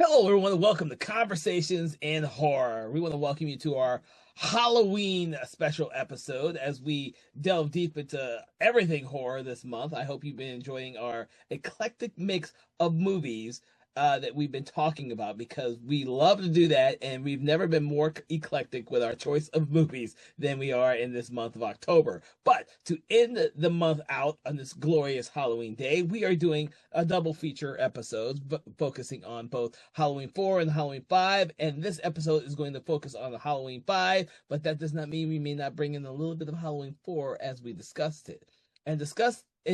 Hello, everyone, and welcome to Conversations in Horror. We want to welcome you to our Halloween special episode as we delve deep into everything horror this month. I hope you've been enjoying our eclectic mix of movies that we've been talking about because we love to do that, and we've never been more eclectic with our choice of movies than we are in this month of October. But to end the month out on this glorious Halloween day, we are doing a double feature episodes focusing on both Halloween 4 and Halloween 5. And this episode is going to focus on the Halloween 5, but that does not mean we may not bring in a little bit of Halloween 4 as we discussed it. And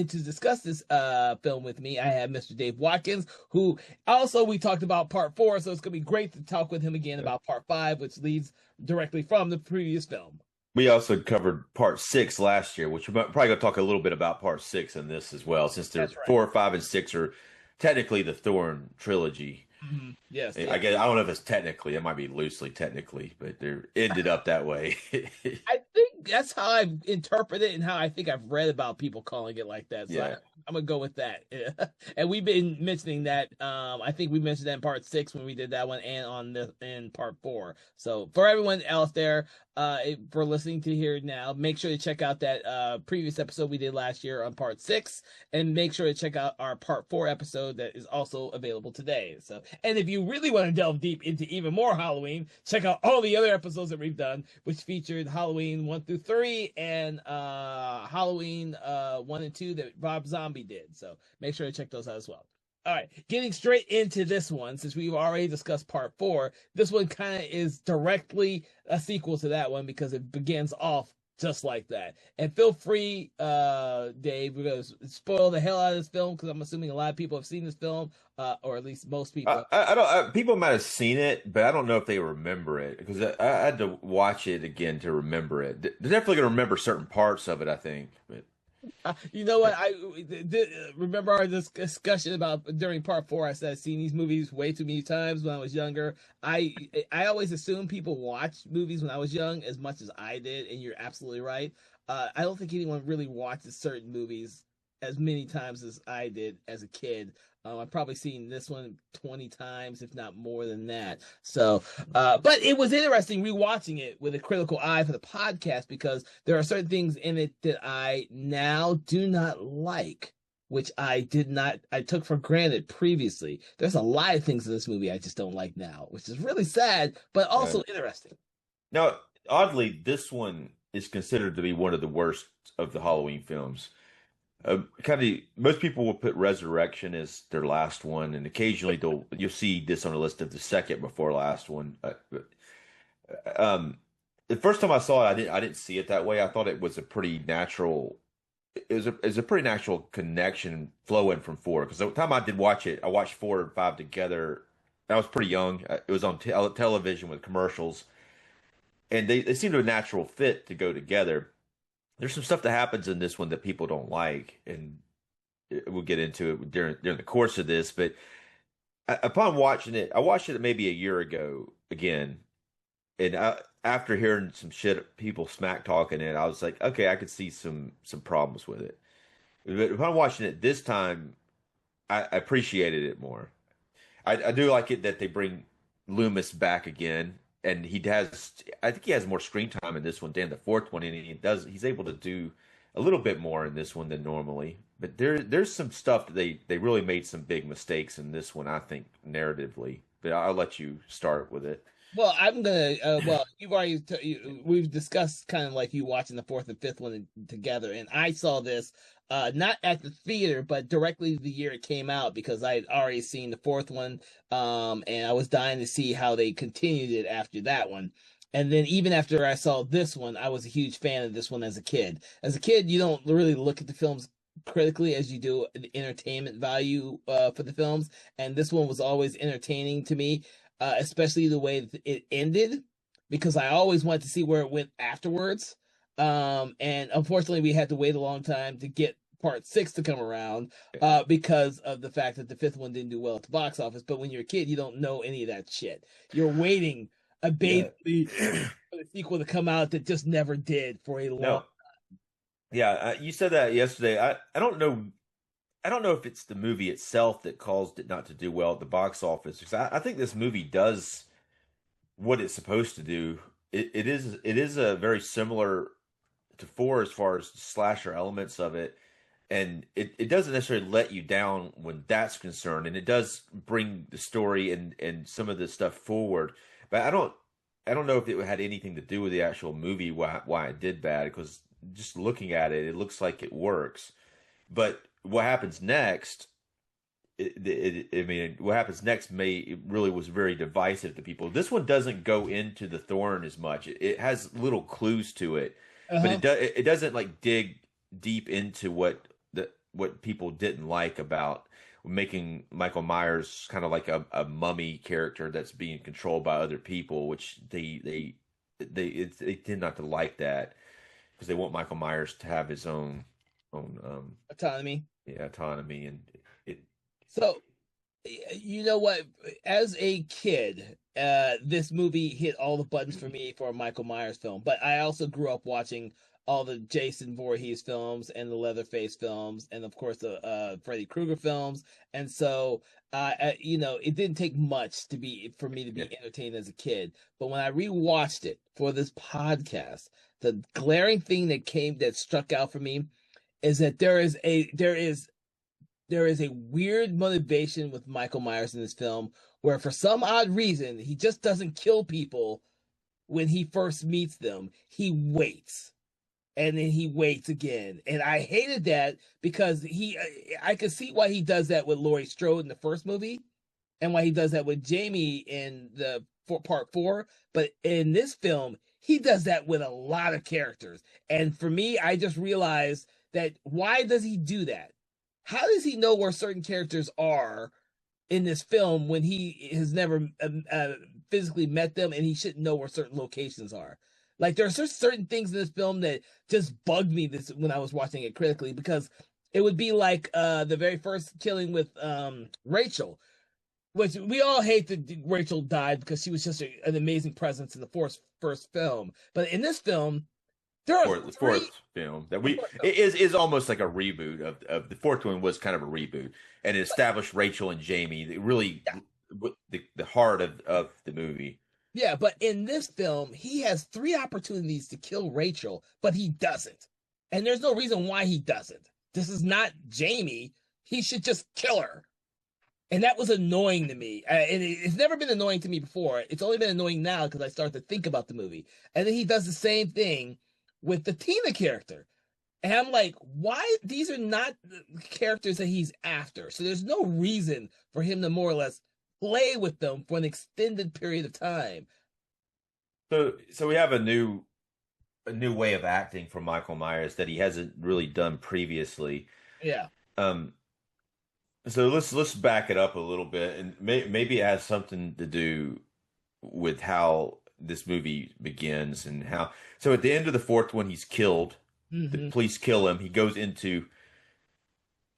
to discuss this film with me, I have Mr. Dave Watkins, who also we talked about part 4, so it's going to be great to talk with him again about part 5, which leads directly from the previous film. We also covered part 6 last year, which we're probably going to talk a little bit about part 6 in this as well, since they're That's right. 4, 5, and 6 are technically the Thorn trilogy. Mm-hmm. Yes, I guess I don't know if it's technically, it might be loosely technically, but they're ended up that way. I think that's how I interpret it and how I think I've read about people calling it like that. So Yeah. I'm gonna go with that. And we've been mentioning that. I think we mentioned that in part 6 when we did that one, and in part 4. So for everyone else there, for listening to here now, make sure to check out that previous episode we did last year on part 6, and make sure to check out our part 4 episode that is also available today. So, and if you really want to delve deep into even more Halloween, check out all the other episodes that we've done, which featured Halloween 1 through 3 and Halloween 1 and 2 that Rob Zombie did. So make sure to check those out as well. All right, getting straight into this one, since we've already discussed part 4, this one kind of is directly a sequel to that one because it begins off just like that. And feel free, Dave, we're going to spoil the hell out of this film because I'm assuming a lot of people have seen this film, or at least most people. I don't. People might have seen it, but I don't know if they remember it because I had to watch it again to remember it. They're definitely going to remember certain parts of it, I think. But You know what? I remember our discussion about during part 4. I said I've seen these movies way too many times when I was younger. I always assumed people watched movies when I was young as much as I did, and you're absolutely right. I don't think anyone really watches certain movies as many times as I did as a kid. I've probably seen this one 20 times, if not more than that. So, but it was interesting rewatching it with a critical eye for the podcast because there are certain things in it that I now do not like, which I took for granted previously. There's a lot of things in this movie I just don't like now, which is really sad, but also interesting. now, oddly, this one is considered to be one of the worst of the Halloween films. Kind of, most people will put Resurrection as their last one, and occasionally you'll see this on a list of the second before last one. The first time I saw it, I didn't see it that way. I thought it was a pretty natural. It was a pretty natural connection flowing from 4. Because the time I did watch it, I watched 4 and 5 together. I was pretty young. It was on television with commercials, and they seemed a natural fit to go together. There's some stuff that happens in this one that people don't like, and we'll get into it during the course of this. But upon watching it, I watched it maybe a year ago again, and after hearing some shit, people smack talking it, I was like, okay, I could see some problems with it. But upon watching it this time, I appreciated it more. I do like it that they bring Loomis back again, and I think he has more screen time in this one than the fourth one, and he's able to do a little bit more in this one than normally. But there's some stuff that they really made some big mistakes in this one, I think, narratively. But I'll let you start with it. Well, I'm gonna. Well, we've discussed kind of like you watching the fourth and fifth one together, and I saw this not at the theater, but directly the year it came out because I had already seen the fourth one, and I was dying to see how they continued it after that one. And then even after I saw this one, I was a huge fan of this one as a kid. As a kid, you don't really look at the films critically as you do the entertainment value for the films, and this one was always entertaining to me, especially the way it ended, because I always wanted to see where it went afterwards. And unfortunately, we had to wait a long time to get part 6 to come around because of the fact that the fifth one didn't do well at the box office. But when you're a kid, you don't know any of that shit. You're waiting Yeah. abatedly for the sequel to come out that just never did for a long. No, yeah, you said that yesterday. I don't know. I don't know if it's the movie itself that caused it not to do well at the box office. Because I think this movie does what it's supposed to do. It is a very similar to four as far as slasher elements of it, and it doesn't necessarily let you down when that's concerned, and it does bring the story and some of the stuff forward. But I don't know if it had anything to do with the actual movie why it did bad, because just looking at it, it looks like it works. But what happens next? I mean, what happens next may it really was very divisive to people. This one doesn't go into the thorn as much. It has little clues to it, but Uh-huh. it doesn't like dig deep into what people didn't like about making Michael Myers kind of like a mummy character that's being controlled by other people, which they tend not to like that because they want Michael Myers to have his own Autonomy. yeah, autonomy and it. So, you know what? As a kid, this movie hit all the buttons for me for a Michael Myers film. But I also grew up watching all the Jason Voorhees films and the Leatherface films, and of course the Freddy Krueger films. And so, it didn't take much to be for me to Yeah. be entertained as a kid. But when I rewatched it for this podcast, the glaring thing that struck out for me is that there is a weird motivation with Michael Myers in this film where for some odd reason he just doesn't kill people when he first meets them. He waits and then he waits again. And I hated that because I could see why he does that with Laurie Strode in the first movie and why he does that with Jamie in the part 4, but in this film he does that with a lot of characters. And for me, I just realized that why does he do that? How does he know where certain characters are in this film when he has never physically met them and he shouldn't know where certain locations are? Like there are certain things in this film that just bugged me this when I was watching it critically, because it would be like the very first killing with Rachel, which we all hate that Rachel died because she was just an amazing presence in the first film. But in this film, there are The three. fourth film that The we fourth film. it is almost like a reboot of the fourth one was kind of a reboot, and it established Rachel and Jamie, really Yeah, the heart of the movie. yeah, but in this film, he has three opportunities to kill Rachel, but he doesn't. And there's no reason why he doesn't. This is not Jamie. He should just kill her. And that was annoying to me. And it's never been annoying to me before. It's only been annoying now because I start to think about the movie. And then he does the same thing with the Tina character. And I'm like, why? These are not the characters that he's after. So there's no reason for him to more or less play with them for an extended period of time. So we have a new way of acting from Michael Myers that he hasn't really done previously. Yeah. Um, so let's back it up a little bit, and maybe it has something to do with how this movie begins and how. So at the end of the fourth one, he's killed. The Hmm. police kill him. He goes into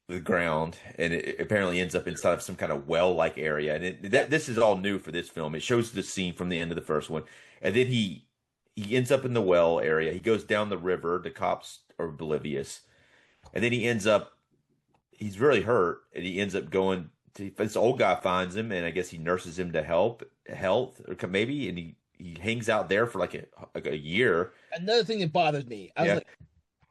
the ground, and it apparently ends up inside of some kind of well-like area. And Yeah. this is all new for this film. It shows the scene from the end of the first one, and then he ends up in the well area. He goes down the river. The cops are oblivious, and then he ends up. He's really hurt, and he ends up going. This old guy finds him, and I guess he nurses him to health, or maybe, and he hangs out there for like a year. Another thing that bothered me, I was Yeah, like,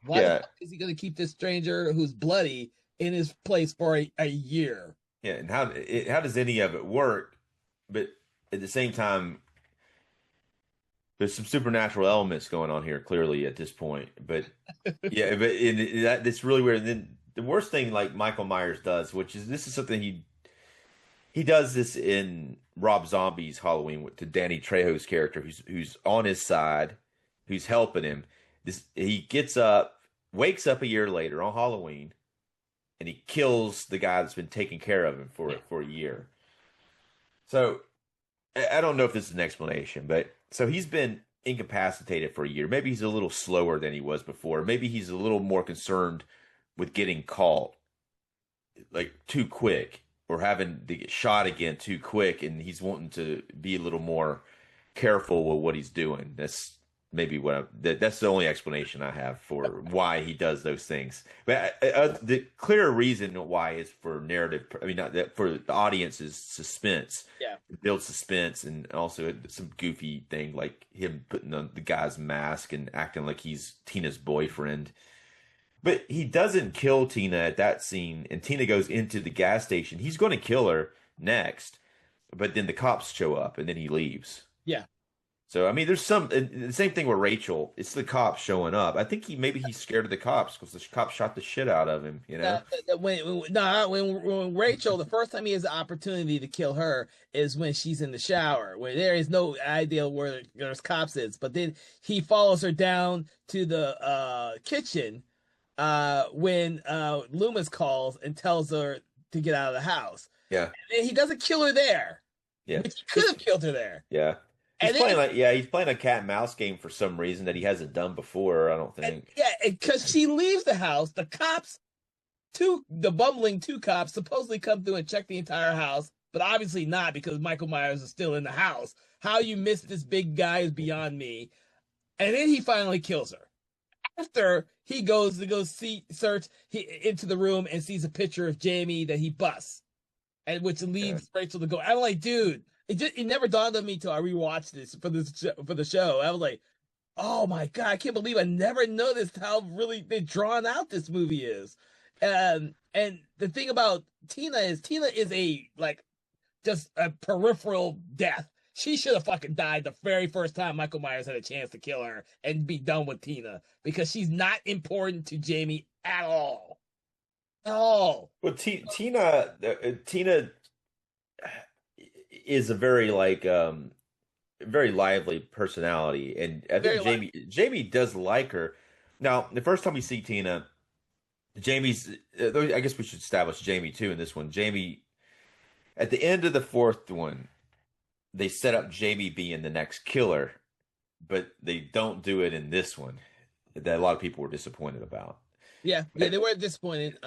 why the yeah, fuck is he going to keep this stranger who's bloody in his place for a year? yeah. And how does any of it work? But at the same time, there's some supernatural elements going on here, clearly at this point. But yeah, but that's really weird. And then the worst thing, like Michael Myers does, which is this is something he does this in Rob Zombie's Halloween with to Danny Trejo's character, who's on his side, who's helping him. This he gets up, wakes up a year later on Halloween, and he kills the guy that's been taking care of him for a year. So I don't know if this is an explanation, but so he's been incapacitated for a year. Maybe he's a little slower than he was before. Maybe he's a little more concerned with getting caught like too quick or having to get shot again too quick, and he's wanting to be a little more careful with what he's doing. That's maybe that's the only explanation I have for why he does those things. But the clear reason why is for narrative. I mean, not that for the audience's suspense. Yeah. It builds suspense, and also some goofy thing like him putting on the guy's mask and acting like he's Tina's boyfriend. But he doesn't kill Tina at that scene, and Tina goes into the gas station. He's going to kill her next, but then the cops show up, and then he leaves. Yeah. So I mean, there's the same thing with Rachel. It's the cops showing up. I think maybe he's scared of the cops because the cops shot the shit out of him. You know, when Rachel, the first time he has the opportunity to kill her is when she's in the shower, where there is no idea where there's cops is. But then he follows her down to the kitchen when Loomis calls and tells her to get out of the house. Yeah, and he doesn't kill her there. Yeah, he could have killed her there. Yeah. He's playing a cat and mouse game for some reason that he hasn't done before, I don't think. Because she leaves the house, the cops, the bumbling two cops supposedly come through and check the entire house, but obviously not because Michael Myers is still in the house. How you missed this big guy is beyond me. And then he finally kills her. After he goes to search into the room and sees a picture of Jamie that he busts, and which leads Rachel to go. I'm like, dude. It never dawned on me till I rewatched this for the show. I was like, oh my God, I can't believe I never noticed how really drawn out this movie is. And the thing about Tina is just a peripheral death. She should have fucking died the very first time Michael Myers had a chance to kill her and be done with Tina, because she's not important to Jamie at all. At all. Well, Tina is a very very lively personality, and I think Jamie does like her. Now, the first time we see Tina, Jamie's. I guess we should establish Jamie too in this one. Jamie, at the end of the fourth one, they set up Jamie being the next killer, but they don't do it in this one. That a lot of people were disappointed about. Yeah, they were disappointed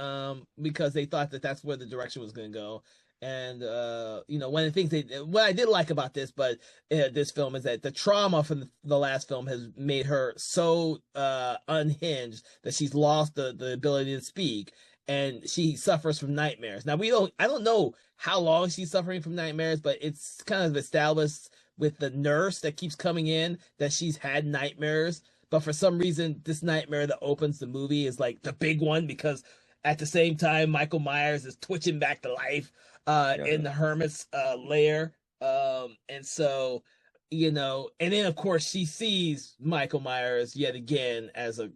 because they thought that that's where the direction was going to go. And one of the things what I did like about this film is that the trauma from the last film has made her so unhinged that she's lost the ability to speak, and she suffers from nightmares. Now I don't know how long she's suffering from nightmares, but it's kind of established with the nurse that keeps coming in that she's had nightmares. But for some reason, this nightmare that opens the movie is like the big one, because at the same time, Michael Myers is twitching back to life in the hermit's lair. And so, and then of course she sees Michael Myers yet again as a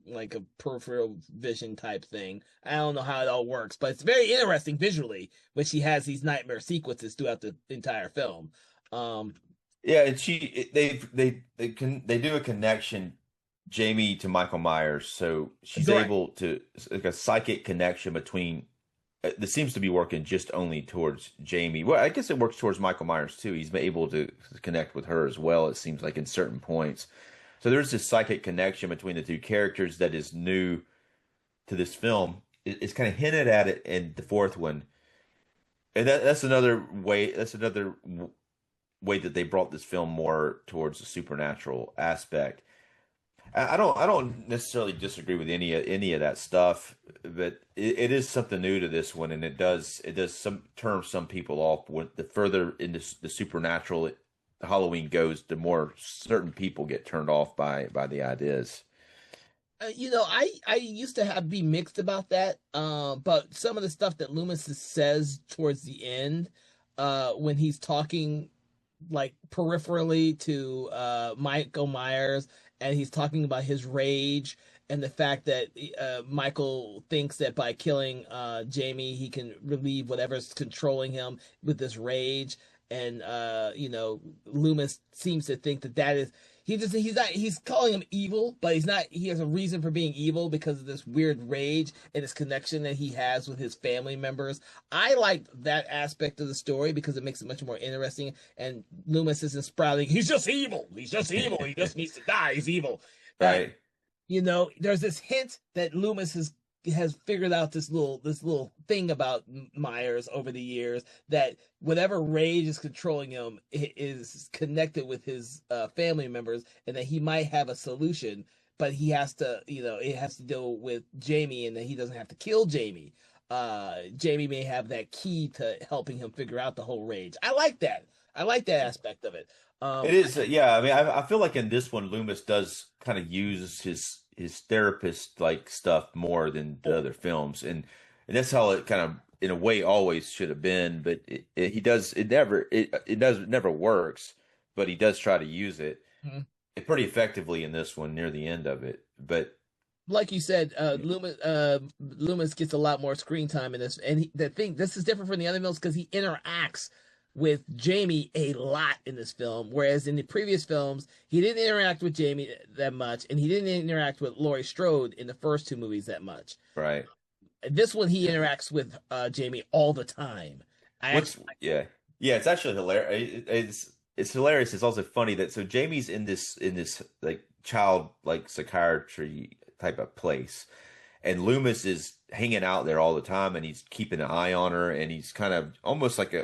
peripheral vision type thing. I don't know how it all works, but it's very interesting visually when she has these nightmare sequences throughout the entire film. And they do a connection, Jamie to Michael Myers, so she's able to, like, a psychic connection between that seems to be working just only towards Jamie. Well, I guess it works towards Michael Myers too. He's able to connect with her as well, it seems like, in certain points. So there's this psychic connection between the two characters that is new to this film. It's kind of hinted at it in the fourth one, and that's another way. That's another way that they brought this film more towards the supernatural aspect. I don't necessarily disagree with any of that stuff, but it is something new to this one, and it does turn some people off. The further into the supernatural Halloween goes, the more certain people get turned off by the ideas. I used to be mixed about that, but some of the stuff that Loomis says towards the end, when he's talking like peripherally to Michael Myers, and he's talking about his rage and the fact that Michael thinks that by killing Jamie, he can relieve whatever's controlling him with this rage. And Loomis seems to think that is he's calling him evil, but he's not. He has a reason for being evil because of this weird rage and his connection that he has with his family members. I like that aspect of the story because it makes it much more interesting. And Loomis isn't sprouting, he's just evil. He's just evil. He just needs to die. He's evil. Right. There's this hint that Loomis is has figured out this little thing about Myers over the years, that whatever rage is controlling him is connected with his family members, and that he might have a solution, but he has to, it has to deal with Jamie, and that he doesn't have to kill Jamie. Jamie may have that key to helping him figure out the whole rage. I like that. I like that aspect of it. It is, yeah. I mean, I feel like in this one, Loomis does kind of use his therapist like stuff more than the other films, and that's how it kind of, in a way, always should have been. But he does it never works, but he does try to use it, Mhm. pretty effectively in this one near the end of it. But Like you said, Loomis gets a lot more screen time in this, and this is different from the other films because he interacts with Jamie a lot in this film, whereas in the previous films he didn't interact with Jamie that much, and he didn't interact with Laurie Strode in the first two movies that much. right, This one he interacts with Jamie all the time. yeah, yeah, it's actually hilarious. It's hilarious. It's also funny that so Jamie's in this like child like psychiatry type of place, and Loomis is hanging out there all the time, and he's keeping an eye on her, and he's kind of almost like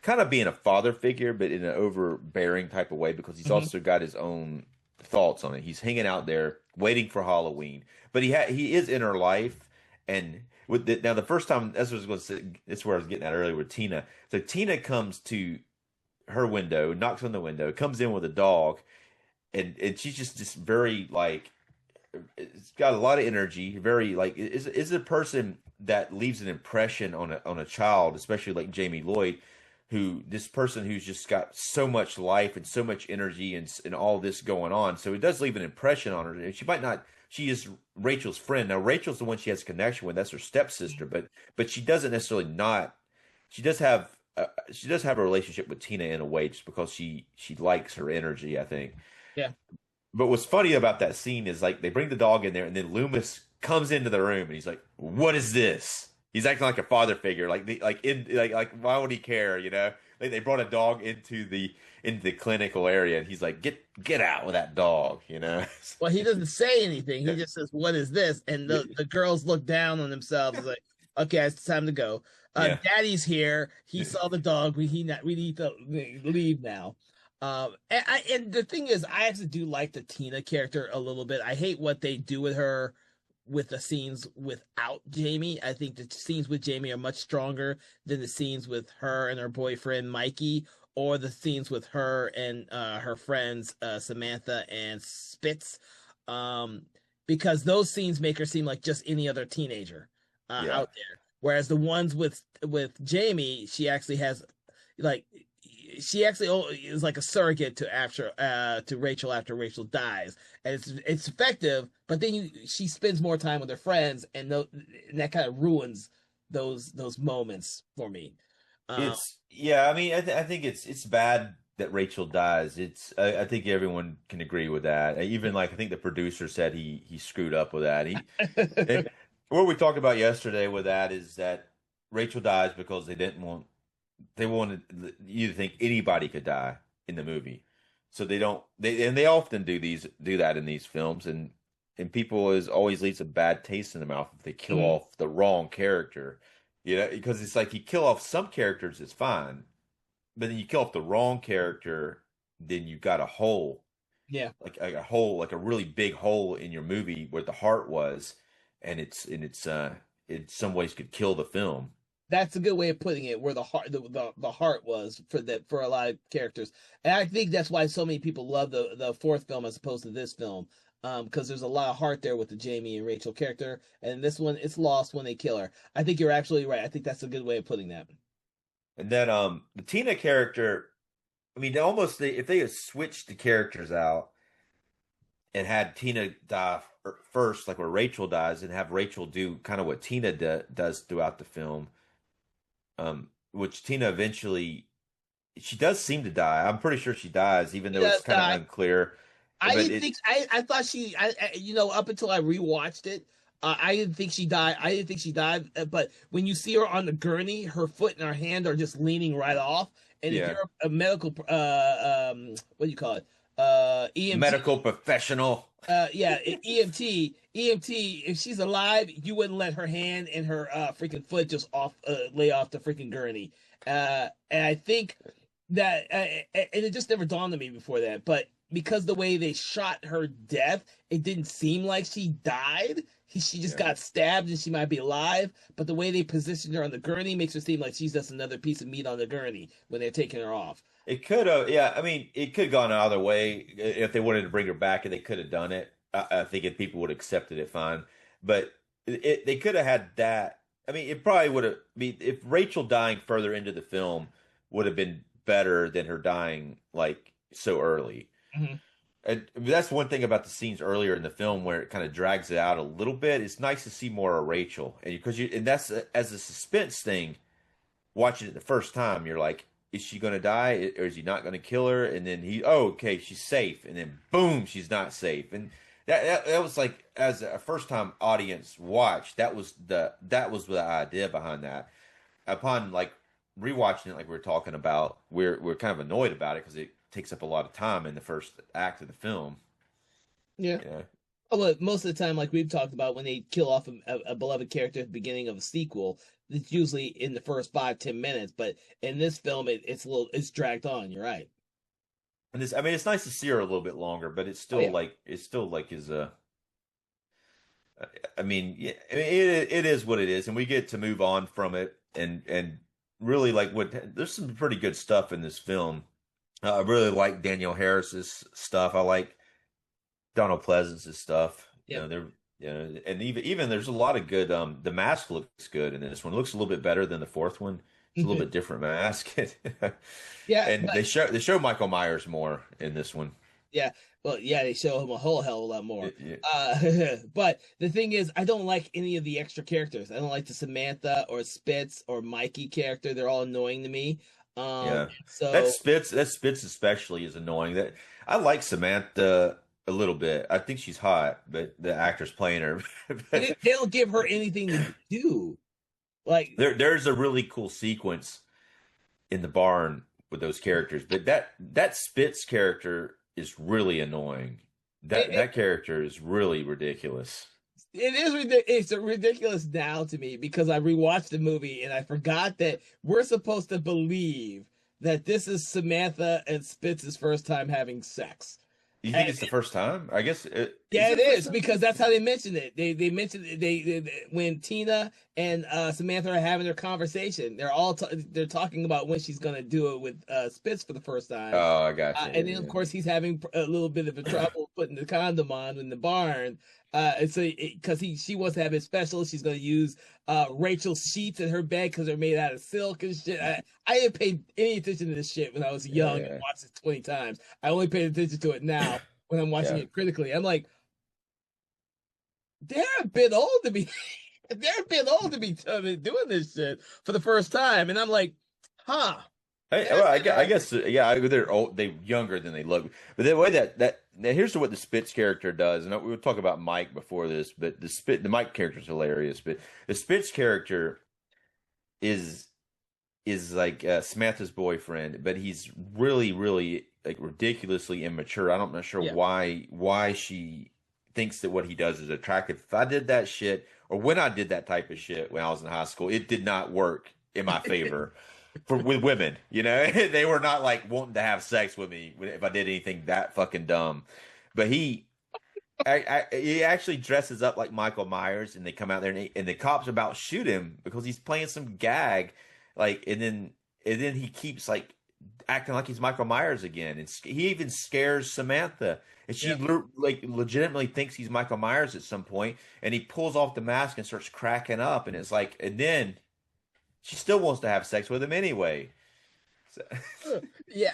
kind of being a father figure, but in an overbearing type of way, because he's also got his own thoughts on it. He's hanging out there waiting for Halloween, but he is in her life, and now the first time, that's what I was going to say. That's where I was getting at earlier with Tina. So Tina comes to her window, knocks on the window, comes in with a dog, and she's just very like, it's got a lot of energy, very like, is a person that leaves an impression on a child, especially like Jamie Lloyd, who this person who's just got so much life and so much energy and all this going on. So it does leave an impression on her. And she might not, she is Rachel's friend. Now Rachel's the one she has a connection with. That's her stepsister, but she doesn't necessarily not, she does have a relationship with Tina in a way, just because she likes her energy, I think. Yeah. But what's funny about that scene is like they bring the dog in there, and then Loomis comes into the room and he's like, "What is this?" He's acting like a father figure, like why would he care? Like they brought a dog into the clinical area, and he's like, "Get out with that dog," Well, he doesn't say anything. He just says, "What is this?" And the girls look down on themselves, like, "Okay, it's time to go. Yeah. Daddy's here. He saw the dog. We need to leave now." And the thing is, I actually do like the Tina character a little bit. I hate what they do with her with the scenes without Jamie. I think the scenes with Jamie are much stronger than the scenes with her and her boyfriend Mikey, or the scenes with her and her friends Samantha and Spitz, because those scenes make her seem like just any other teenager out there. Whereas the ones with Jamie, she actually has like, she actually is like a surrogate to Rachel after Rachel dies, and it's effective. But then she spends more time with her friends, and that kind of ruins those moments for me. I mean, I think it's bad that Rachel dies. I think everyone can agree with that. Even like I think the producer said he screwed up with that. What we talked about yesterday with that is that Rachel dies because they wanted you to think anybody could die in the movie, so they often do that in these films, and people always leaves a bad taste in the mouth if they kill off the wrong character, because it's like you kill off some characters, it's fine, but then you kill off the wrong character, then you've got a hole, like a hole, like a really big hole in your movie where the heart was, and it's in some ways could kill the film. That's a good way of putting it, where the heart was for a lot of characters. And I think that's why so many people love the fourth film as opposed to this film, because there's a lot of heart there with the Jamie and Rachel character, and this one, it's lost when they kill her. I think you're actually right. I think that's a good way of putting that. And then the Tina character, I mean, if they had switched the characters out and had Tina die first, like where Rachel dies, and have Rachel do kind of what Tina does throughout the film, which Tina eventually, she does seem to die. I'm pretty sure she dies, even though it's kind of unclear. I didn't think, I thought up until I rewatched it, I didn't think she died. But when you see her on the gurney, her foot and her hand are just leaning right off. And if you're a medical, what do you call it? EMT, medical professional. Yeah, EMT. If she's alive, you wouldn't let her hand and her freaking foot just lay off the freaking gurney. And I think that, and it just never dawned on me before that. But because the way they shot her death, it didn't seem like she died. She just Yeah. got stabbed and she might be alive. But the way they positioned her on the gurney makes her seem like she's just another piece of meat on the gurney when they're taking her off. It could have, yeah. I mean, it could have gone either way if they wanted to bring her back, and they could have done it. I think if people would have accepted it, fine. But they could have had that. I mean, it probably would have. I mean, if Rachel dying further into the film would have been better than her dying like so early. Mhm. And that's one thing about the scenes earlier in the film where it kind of drags it out a little bit. It's nice to see more of Rachel, and because and that's as a suspense thing. Watching it the first time, you're like, is she going to die or is he not going to kill her? And then oh, okay, she's safe. And then boom, she's not safe. And that was like, as a first time audience watch, that was the idea behind that. Upon like rewatching it, like we were talking about, we're kind of annoyed about it because it takes up a lot of time in the first act of the film. Yeah. Yeah. Oh, well, most of the time, like we've talked about, when they kill off a beloved character at the beginning of a sequel, it's usually in the first 5-10 minutes. But in this film, it's dragged on. You're right. And this, I mean, it's nice to see her a little bit longer, but Oh yeah. it's still like is a I mean, yeah, I mean, it is what it is, and we get to move on from it, and really like what there's some pretty good stuff in this film. I really like Danielle Harris's stuff. I like Donald Pleasance's stuff. Yep. And even there's a lot of good. The mask looks good in this one. It looks a little bit better than the fourth one. It's a little bit different mask, Yeah, and but they show Michael Myers more in this one. yeah, well, yeah, they show him a whole hell of a lot more. Yeah, But the thing is, I don't like any of the extra characters. I don't like the Samantha or Spitz or Mikey character. They're all annoying to me. yeah. So That Spitz especially is annoying. That I like Samantha a little bit. I think she's hot, but the actor's playing her. But they don't give her anything to do. Like, there's a really cool sequence in the barn with those characters, but that Spitz character is really annoying. it, That character is really ridiculous. it is ridiculous. It's ridiculous now to me because I rewatched the movie and I forgot that we're supposed to believe that this is Samantha and Spitz's first time having sex. You think it's the first time? I guess Yeah, it it the first is time? because that's how they mentioned it. They mentioned it, when Tina and Samantha are having their conversation. They're talking about when she's gonna do it with Spitz for the first time, Oh, I got you. and then of Yeah, course he's having a little bit of a trouble putting the condom on in the barn. And so because she wants to have it special, she's gonna use Rachel's sheets in her bed because they're made out of silk and shit. I didn't pay any attention to this shit when I was yeah, young and yeah, watched it 20 times. I only paid attention to it now when I'm watching yeah. it critically. I'm like, they're a bit old to be they're a bit old to be doing this shit for the first time. And I'm like, huh. Well, I guess, yeah, they're old, they're younger than they look. But the way now here's what the Spitz character does, and we were talking about Mike before this, but the Mike character is hilarious. But the Spitz character is like Samantha's boyfriend, but he's really, really like ridiculously immature. I'm not sure Yeah. why she thinks that what he does is attractive. If I did that shit, or when I did that type of shit when I was in high school, it did not work in my favor with women. You know, they were not like wanting to have sex with me if I did anything that fucking dumb. But he actually dresses up like Michael Myers, and they come out there, and the cops about shoot him because he's playing some gag, like, and then he keeps like acting like he's Michael Myers again, and he even scares Samantha, and she Yeah. like legitimately thinks he's Michael Myers at some point, and he pulls off the mask and starts cracking up, and it's like, and then she still wants to have sex with him anyway. So, Yeah,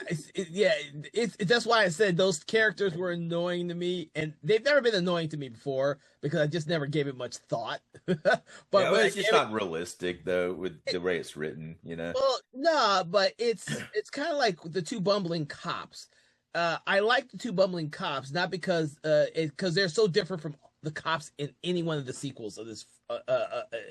that's why I said those characters were annoying to me, and they've never been annoying to me before because I just never gave it much thought. But yeah, well, when I it's just gave not realistic though with the way it's written, you know. well, nah, but it's kind of like the two bumbling cops. I like the two bumbling cops not because they're so different from the cops in any one of the sequels of in this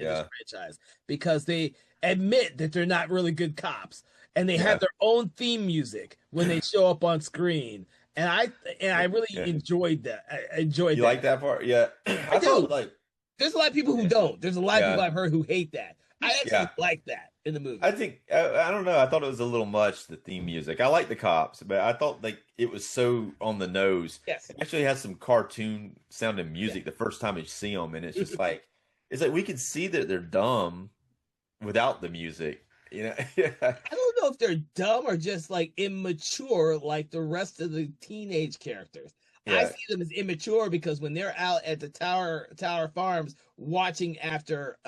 Yeah, franchise because they admit that they're not really good cops and they yeah, have their own theme music when they show up on screen and I really Yeah. enjoyed that. I enjoyed You that. like that part? Yeah. I I thought do. like There's a lot of people who yeah. don't. There's a lot of people Yeah. I've heard who hate that. I Yeah. actually like that in the I movie. think I don't know. I thought it was a little much the theme music. I like the cops, but I thought like it was so on the nose. Yes. It actually has some cartoon sounding Yeah. music the first time you see them, and it's like we can see that they're dumb without the music. You know? Yeah. I don't know if they're dumb or just like immature, like the rest of the teenage characters. I Yeah. see them as immature because when they're out at the Tower Farms watching after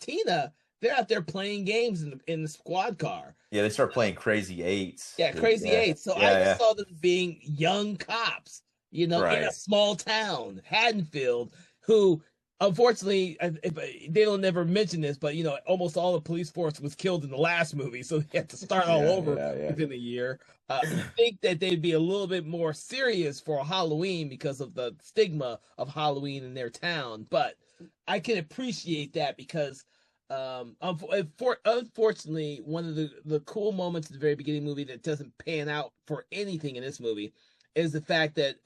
Tina, they're out there playing games in the squad car. Yeah, they start playing Crazy Eights. Yeah, Crazy Yeah. Eight. So I Yeah, just yeah. saw them being young cops, in a Right. small town, Haddonfield, who unfortunately, if they don't never mention this, but almost all the police force was killed in the last movie, so they had to start all Yeah, over yeah, within a year. You think that they'd be a little bit more serious for Halloween because of the stigma of Halloween in their town, but I can appreciate that because unfortunately, one of the cool moments at the very beginning of the movie that doesn't pan out for anything in this movie is the fact that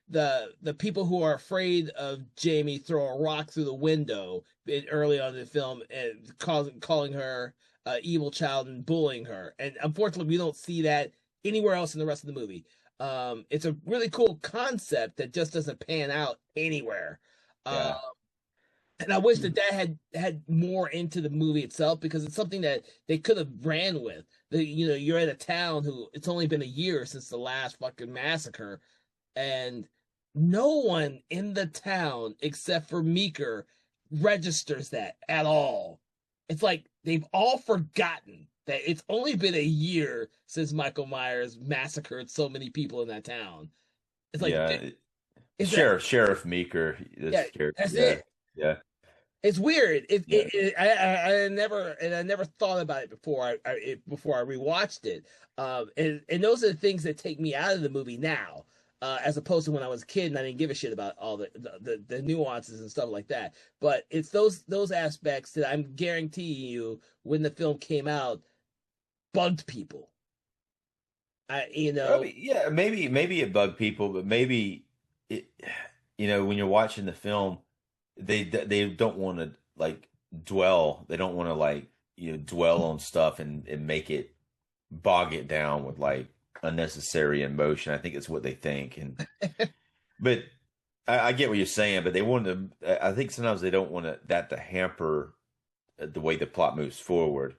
the people who are afraid of Jamie throw a rock through the window early on in the film and calling her evil child and bullying her. And unfortunately, we don't see that anywhere else in the rest of the movie. It's a really cool concept that just doesn't pan out anywhere. Uh, yeah. and I wish that had more into the movie itself because it's something that they could have ran with. You're in a town who it's only been a year since the last fucking massacre, and no one in the town except for Meeker registers that at all. It's like they've all forgotten that it's only been a year since Michael Myers massacred so many people in that town. It's like, Yeah. is that, Sheriff Meeker, yeah, this character. that's Yeah. it. Yeah. It's weird. Yeah. I never thought about it before I rewatched it. And those are the things that take me out of the movie now, as opposed to when I was a kid and I didn't give a shit about all the nuances and stuff like that. But it's those aspects that I'm guaranteeing you when the film came out bugged people. I you I know mean, yeah, maybe it bugged people, but maybe it, when you're watching the film, they don't want to like dwell. They don't want to like dwell on stuff and make it bog it down with like unnecessary emotion. I think it's what they think, but I get what you're saying. But they want to. I think sometimes they don't want that to hamper the way the plot moves forward.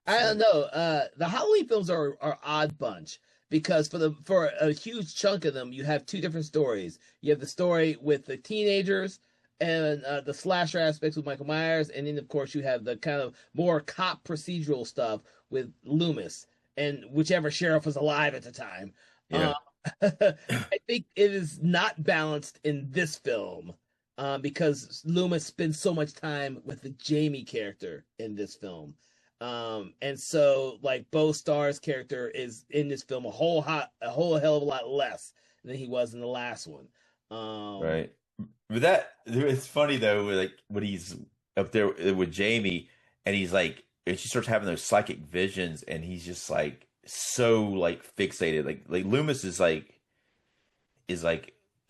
I So don't know. The Halloween films are odd bunch because for a huge chunk of them, you have two different stories. You have the story with the teenagers and the slasher aspects with Michael Myers, and then of course you have the kind of more cop procedural stuff with Loomis and whichever sheriff was alive at the time. yeah, I think it is not balanced in this film. Because Loomis spends so much time with the Jamie character in this film. And so like Bo Starr's character is in this film a whole hell of a lot less than he was in the last one. Um, right. But it's funny though, like when he's up there with Jamie, and he's like, and she starts having those psychic visions, and he's just like so like fixated. Like Loomis is like yes.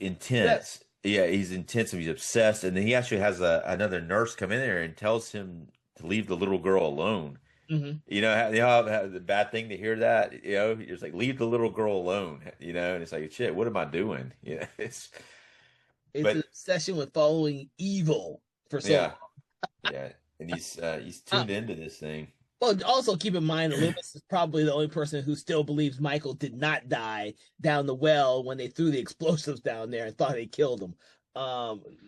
intense. Yeah, he's intense and he's obsessed. And then he actually has another nurse come in there and tells him to leave the little girl alone. Hmm. How the bad thing to hear that. It's like leave the little girl alone. And it's like shit. What am I doing? It's It's an but obsession with following evil for so long. yeah, yeah. And he's tuned into this thing. Well, also keep in mind that Loomis is probably the only person who still believes Michael did not die down the well when they threw the explosives down there and thought they killed him.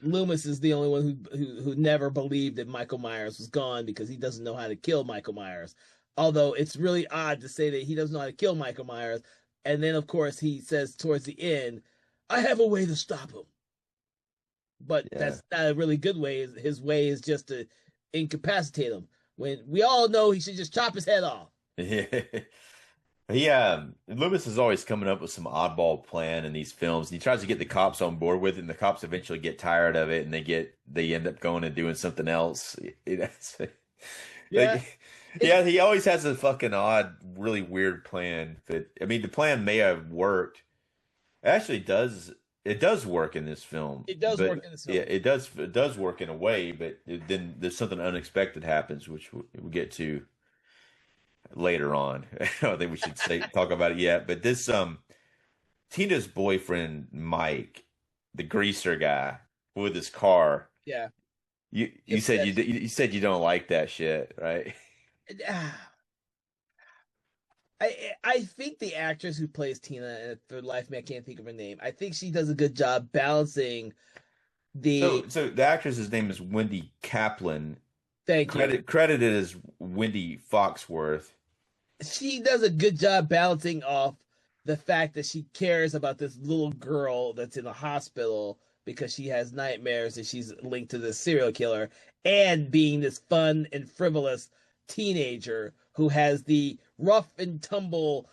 Loomis is the only one who never believed that Michael Myers was gone because he doesn't know how to kill Michael Myers. Although it's really odd to say that he doesn't know how to kill Michael Myers, and then of course he says towards the end, "I have a way to stop him." But Yeah. that's not a really good way. His way is just to incapacitate him when we all know he should just chop his head off. Loomis is always coming up with some oddball plan in these films. He tries to get the cops on board with it, and the cops eventually get tired of it, and they end up going and doing something else. Yeah. Like Yeah, he always has a fucking odd, really weird plan that I mean the plan may have worked. It actually does it does work in this film, It does work but in this yeah, film. it does work in a way, but then there's something unexpected happens, which we'll get to later on. I don't think we should say talk about it yet, but this Tina's boyfriend Mike, the greaser guy with his car. Yeah. You said Obsessed. you said you don't like that shit, right? I think the actress who plays Tina, and for the life of me, I can't think of her name. I think she does a good job balancing the. So the actress's name is Wendy Kaplan, Thank you. credited as Wendy Foxworth. She does a good job balancing off the fact that she cares about this little girl that's in the hospital because she has nightmares and she's linked to this serial killer, and being this fun and frivolous teenager who has the rough and tumble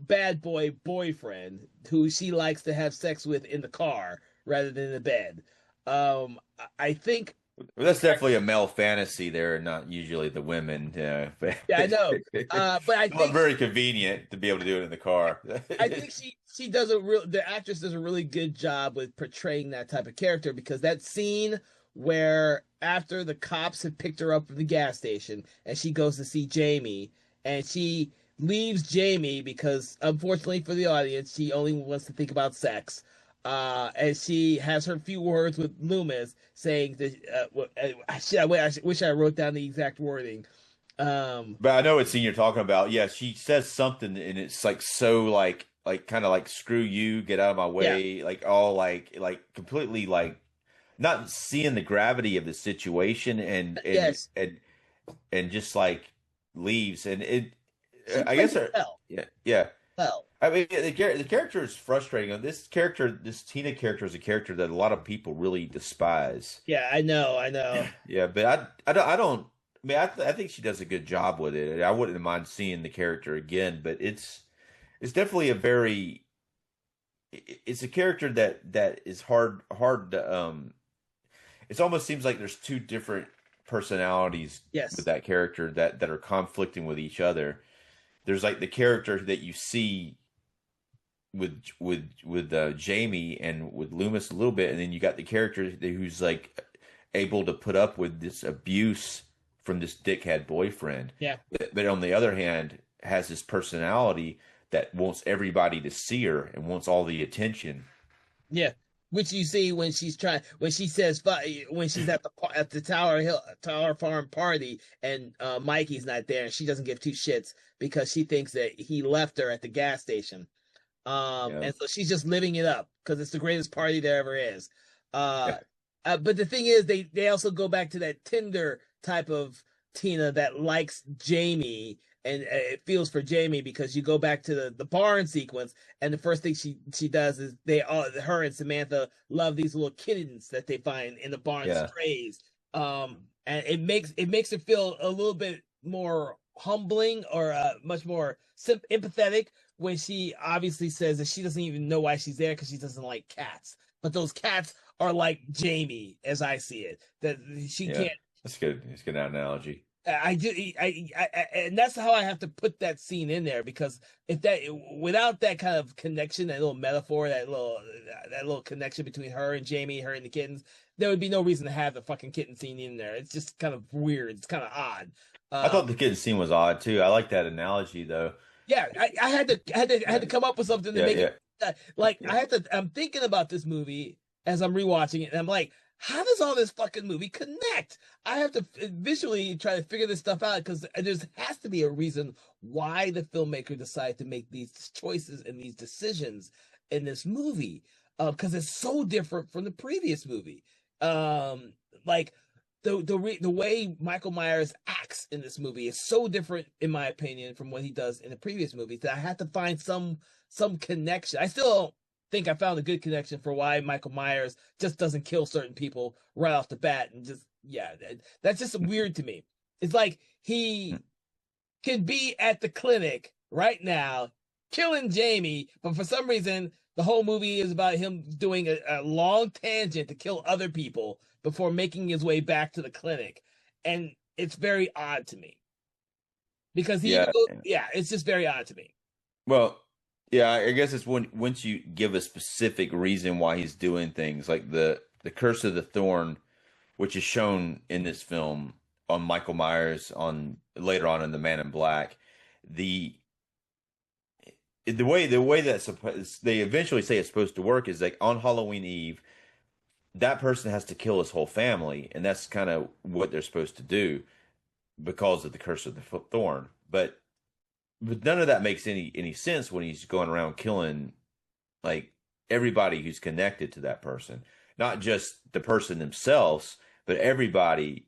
bad boy boyfriend who she likes to have sex with in the car rather than in the bed. I think. Well, that's definitely a male fantasy there, not usually the women. Yeah, Yeah, I know. But I not think very convenient to be able to do it in the car. I think she does the actress does a really good job with portraying that type of character, because that scene where after the cops have picked her up from the gas station and she goes to see Jamie, and she leaves Jamie because unfortunately for the audience she only wants to think about sex. And she has her few words with Loomis saying that I wish I wrote down the exact wording. But I know what scene you're talking about. Yeah, she says something, and it's like so like kind of like screw you, get out of my Yeah, way, like all like completely like not seeing the gravity of the situation yes, and just like leaves and it she I plays guess it well. yeah. Well, I mean the character is frustrating. This Tina character is a character that a lot of people really despise. yeah, I know, I know. Yeah, but I don't. I mean, I think she does a good job with it. I wouldn't mind seeing the character again, but it's definitely a very it's a character that is hard to it almost seems like there's two different personalities with Yes, that character that are conflicting with each other. There's like the character that you see with Jamie and with Loomis a little bit, and then you got the character who's like able to put up with this abuse from this dickhead boyfriend, yeah, but on the other hand has this personality that wants everybody to see her and wants all the attention. yeah. Which you see when she's trying, when she says, when she's at the Tower Farm party, and Mikey's not there, and she doesn't give two shits because she thinks that he left her at the gas station. Yeah, And so she's just living it up because it's the greatest party there ever is. Uh, yeah, but the thing is, they also go back to that Tinder type of Tina that likes Jamie, and it feels for Jamie, because you go back to the barn sequence, and the first thing she does is her and Samantha love these little kittens that they find in the barn yeah. strays. And it makes it feel a little bit more humbling, or much more empathetic, when she obviously says that she doesn't even know why she's there because she doesn't like cats. But those cats are like Jamie, as I see it. That she Yeah. can't. That's good. It's a good analogy. I do. And that's how I have to put that scene in there, because if that without that kind of connection, that little metaphor, that little connection between her and Jamie, her and the kittens, there would be no reason to have the fucking kitten scene in there. It's just kind of weird. It's kind of odd. I thought Um, the kid scene was odd too. I like that analogy though. yeah, I had to come up with something to Yeah, make yeah, it like yeah. I'm thinking about this movie as I'm rewatching it, and I'm like, how does all this fucking movie connect? I have to visually try to figure this stuff out, because there has to be a reason why the filmmaker decided to make these choices and these decisions in this movie, because it's so different from the previous movie. Like the way Michael Myers acts in this movie is so different, in my opinion, from what he does in the previous movies, that I had to find some connection. I still don't think I found a good connection for why Michael Myers just doesn't kill certain people right off the bat, and just yeah, that's just weird to me. It's like he can be at the clinic right now killing Jamie, but for some reason the whole movie is about him doing a long tangent to kill other people before making his way back to the clinic. And it's very odd to me. because he even Yeah. goes, yeah, it's just very odd to me. Well, yeah, I guess it's when once you give a specific reason why he's doing things, like the Curse of the Thorn, which is shown in this film on Michael Myers on later on in The Man in Black. The the way that they eventually say it's supposed to work is like on Halloween Eve, that person has to kill his whole family, and that's kind of what they're supposed to do because of the Curse of the Thorn. But none of that makes any sense when he's going around killing like everybody who's connected to that person, not just the person themselves, but everybody,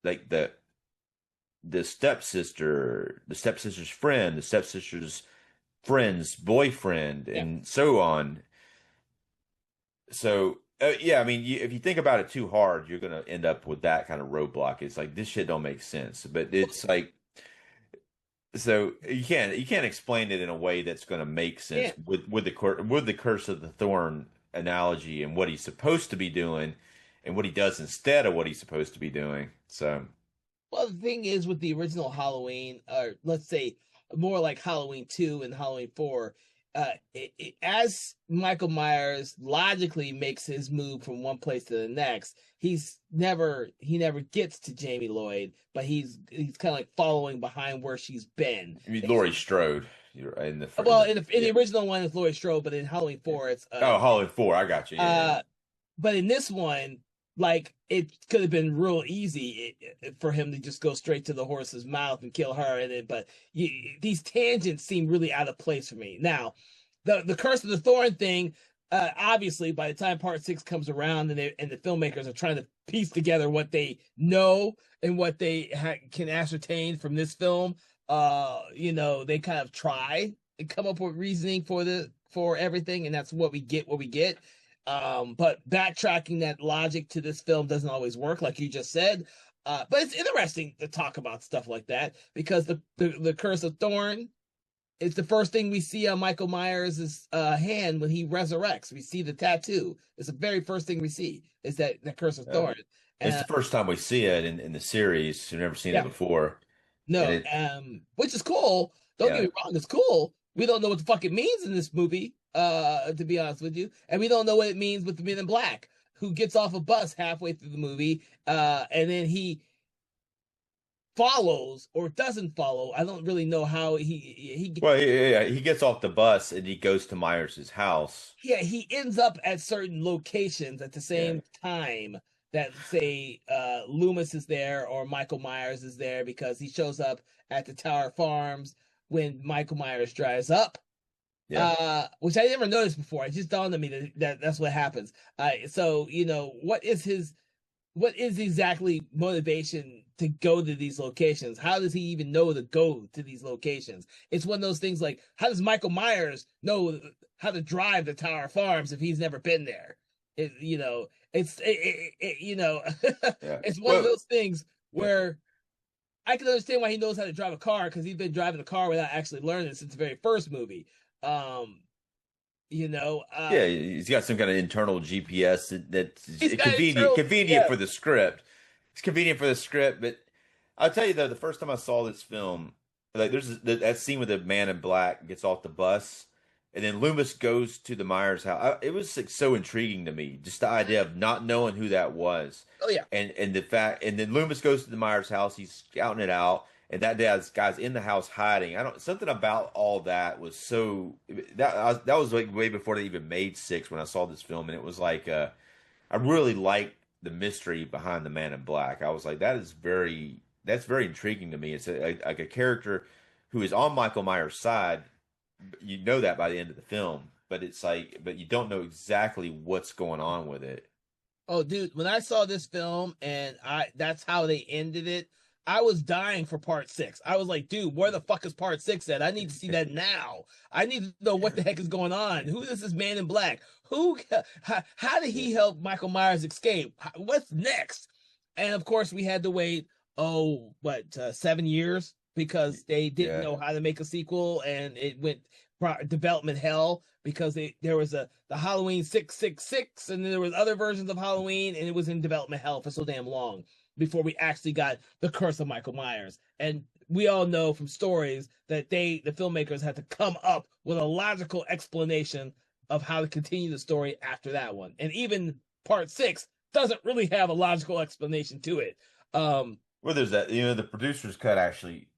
like the stepsister, the stepsister's friend, the stepsister's friend's boyfriend, Yeah. and so on. So yeah, I mean, if you think about it too hard, you're gonna end up with that kind of roadblock. It's like this shit don't make sense, but it's like so you can't explain it in a way that's gonna make sense Yeah. with the curse of the thorn analogy and what he's supposed to be doing and what he does instead of what he's supposed to be doing. So Well, the thing is with the original Halloween, or let's say more like Halloween 2 and Halloween 4, as Michael Myers logically makes his move from one place to the next, he never gets to Jamie Lloyd, but he's kind of like following behind where she's been. I mean, Laurie Strode, you're in Well, in the yeah. original one it's Laurie Strode, but in Halloween Yeah. 4 it's Oh, Hollywood 4, I got you. Yeah, yeah. uh but in this one, like it could have been real easy for him to just go straight to the horse's mouth and kill her, and then but these tangents seem really out of place for me. Now, the Curse of the Thorn thing, obviously, by the time Part 6 comes around, and the filmmakers are trying to piece together what they know and what they can ascertain from this film, they kind of try and come up with reasoning for everything, and that's what we get. What we get. But backtracking that logic to this film doesn't always work, like you just said. But it's interesting to talk about stuff like that because the Curse of Thorn is the first thing we see on Michael Myers' hand when he resurrects. We see the tattoo. It's the very first thing we see is that the Curse of Uh, Thorn. it's Uh, the first time we see it in the series. We've never seen it yeah, before, and no, it which is cool. Don't get yeah. me wrong, it's cool. We don't know what the fuck it means in this movie, to be honest with you, and we don't know what it means with the Men in Black, who gets off a bus halfway through the movie, and then he follows or doesn't follow. I don't really know how he Well, he gets off the bus and he goes to Myers's house. yeah, he ends up at certain locations at the Yeah, same time that say Loomis is there or Michael Myers is there because he shows up at the Tower Farms when Michael Myers drives up. yeah. Which I never noticed before. It just dawned on me that's what happens. So what is exactly motivation to go to these locations? How does he even know to go to these locations? It's one of those things like, how does Michael Myers know how to drive the Tower Farms if he's never been there? Yeah. It's one of Well, those things yeah. where I can understand why he knows how to drive a car because he's been driving a car without actually learning since the very first movie. Um, you know, uh, Yeah, he's got some kind of internal GPS that's he's got convenient internal convenient GPS. for the script. It's convenient for the script, but I'll tell you though, the first time I saw this film, like that scene where the man in black gets off the bus, and then Loomis goes to the Myers house. It was like so intriguing to me, just the idea of not knowing who that was, Oh yeah. and the fact, and then Loomis goes to the Myers house. He's scouting it out, and that guy's in the house hiding. I don't something about all that was so that was like way before they even made six when I saw this film, and it was like I really liked the mystery behind the Man in Black. I was like, that's very intriguing to me. It's like a character who is on Michael Myers' side. You know that by the end of the film, but it's like, but you don't know exactly what's going on with it. Oh, dude, when I saw this film and I that's how they ended it, I was dying for part six. I was like, dude, where the fuck is part six at? I need to see that now. I need to know what the heck is going on. Who is this man in black? How did Yeah, he help Michael Myers escape? What's next? And of course, we had to wait, 7 years because they didn't yeah, know how to make a sequel and it went development hell because there was the Halloween 666 and there was other versions of Halloween and it was in development hell for so damn long. before we actually got the Curse of Michael Myers. And we all know from stories that the filmmakers, had to come up with a logical explanation of how to continue the story after that one. And even part 6 doesn't really have a logical explanation to it. Well, there's that, the producer's cut actually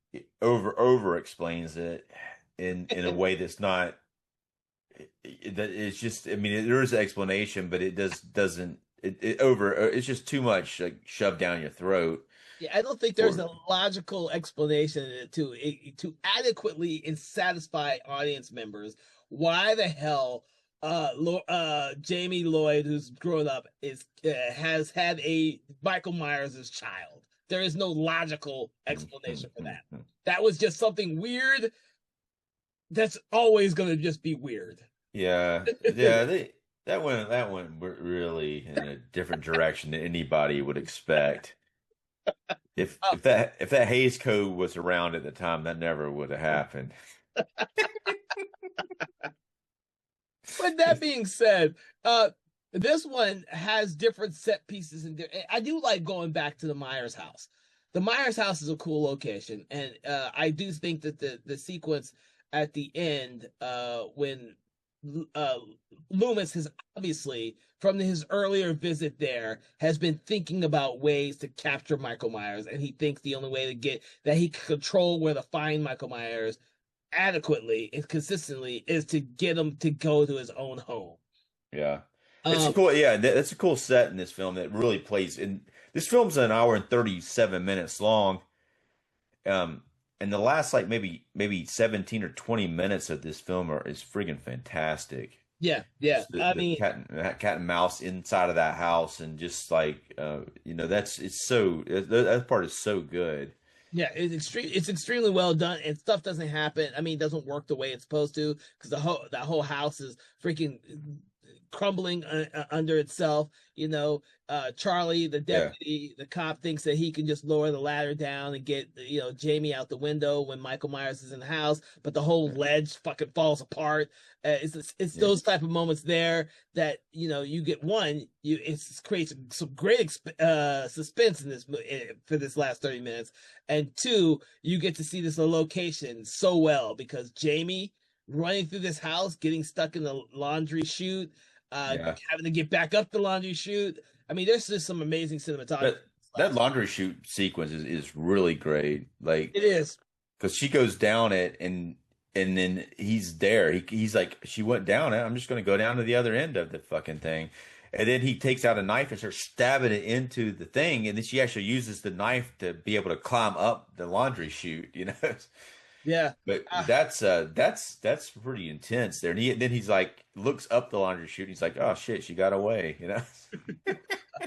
over explains it in a way that's not, that it's just, I mean, there is an explanation, but it doesn't it's just too much like shoved down your throat. Yeah, I don't think there's a logical explanation to adequately and satisfy audience members why the hell Jamie Lloyd, who's grown up, has had a Michael Myers as child. There is no logical explanation for that. That was just something weird. That's always going to just be weird. Yeah, that went really in a different direction than anybody would expect. If that Hays Code was around at the time, that never would have happened. But that being said, this one has different set pieces, and I do like going back to the Myers house. The Myers house is a cool location, and I do think that the sequence at the end, when Loomis has obviously, from his earlier visit there, has been thinking about ways to capture Michael Myers, and he thinks the only way to get that he can control where to find Michael Myers adequately and consistently is to get him to go to his own home. Yeah. It's cool. Yeah, that's a cool set in this film that really plays in. This film's an hour and 37 minutes long. And the last like maybe 17 or 20 minutes of this film is friggin' fantastic. Yeah. I mean, cat and mouse inside of that house, and just like that part is so good. Yeah, it's extremely well done, and stuff doesn't happen. I mean, it doesn't work the way it's supposed to, because that whole house is freaking crumbling under itself. Charlie, the deputy, the cop, thinks that he can just lower the ladder down and get Jamie out the window when Michael Myers is in the house, but the whole ledge fucking falls apart. It's those type of moments there that you get it creates some great suspense in this for this last 30 minutes, and 2, you get to see this location so well, because Jamie running through this house, getting stuck in the laundry chute, having to get back up the laundry chute. I mean, there's just some amazing cinematography. That laundry chute sequence is really great. Like, it is, because she goes down it, and then he's there. He's like, she went down it. I'm just going to go down to the other end of the fucking thing. And then he takes out a knife and starts stabbing it into the thing. And then she actually uses the knife to be able to climb up the laundry chute, Yeah, but that's pretty intense there. And then he's like, looks up the laundry chute. And he's like, oh shit, she got away.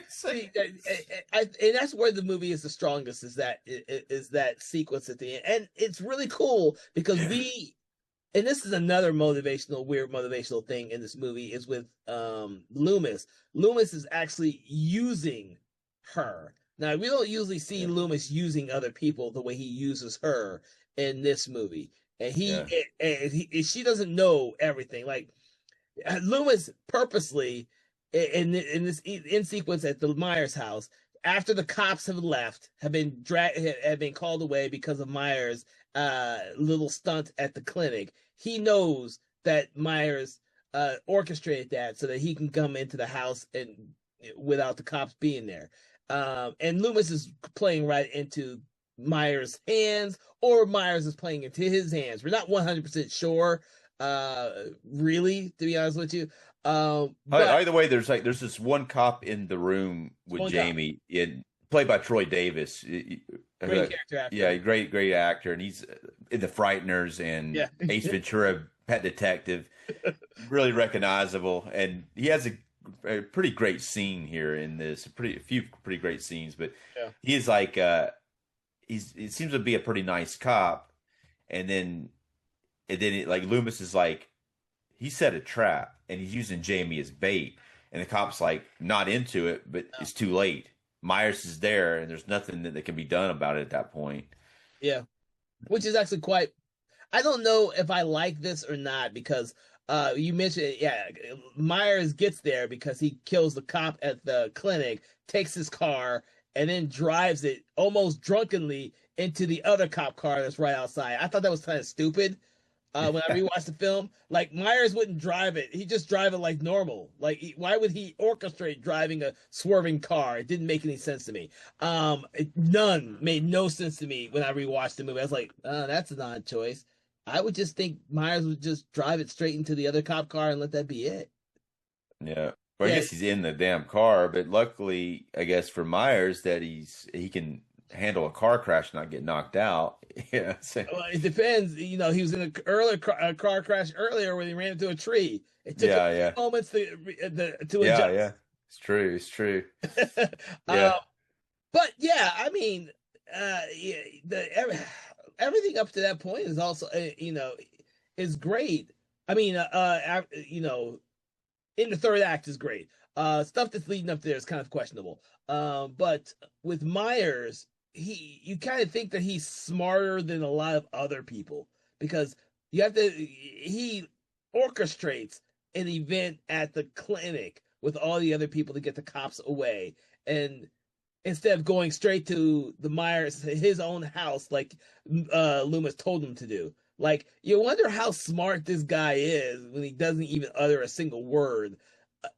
So, and that's where the movie is the strongest. Is that sequence at the end, and it's really cool because and this is another weird motivational thing in this movie, is with Loomis. Loomis is actually using her. Now, we don't usually see Loomis using other people the way he uses her in this movie, and she doesn't know everything. Like, Loomis purposely in this in sequence at the Myers house, after the cops have left, have been called away because of Myers' little stunt at the clinic. He knows that Myers orchestrated that so that he can come into the house and without the cops being there. And Loomis is playing right into Myers' hands, or Myers is playing into his hands. We're not 100% sure, really, to be honest with you. But either way, there's this one cop in the room with Jamie, played by Troy Davis. Great character actor. Yeah, great actor, and he's in The Frighteners and Ace Ventura: Pet Detective. Really recognizable, and he has a pretty great scene here in this. A few pretty great scenes, but he is like he seems to be a pretty nice cop, and then like Loomis is like, he set a trap and he's using Jamie as bait, and the cop's like not into it, but it's too late. Myers is there, and there's nothing that can be done about it at that point. Yeah, which is actually quite. I don't know if I like this or not, because you mentioned, Myers gets there because he kills the cop at the clinic, takes his car, and then drives it almost drunkenly into the other cop car that's right outside. I thought that was kind of stupid. When I rewatched the film, like Myers wouldn't drive it; he just drive it like normal. Like, why would he orchestrate driving a swerving car? It didn't make any sense to me. None made no sense to me when I rewatched the movie. I was like, that's an odd choice. I would just think Myers would just drive it straight into the other cop car and let that be it. Yeah. Well, I Yeah, guess he's in the damn car, but luckily, I guess for Myers that he can handle a car crash, and not get knocked out. Yeah. So, well, it depends. You know, he was in a car crash earlier when he ran into a tree. It took him yeah, a few yeah, moments to yeah, adjust. yeah. It's true. It's true. uh, Yeah. but yeah, I mean, yeah, everything up to that point is also, is great. I mean, in the third act is great. Stuff that's leading up there is kind of questionable. But with Myers, you kind of think that he's smarter than a lot of other people, because he orchestrates an event at the clinic with all the other people to get the cops away, and instead of going straight to the Myers his own house like Loomis told him to do. Like, you wonder how smart this guy is when he doesn't even utter a single word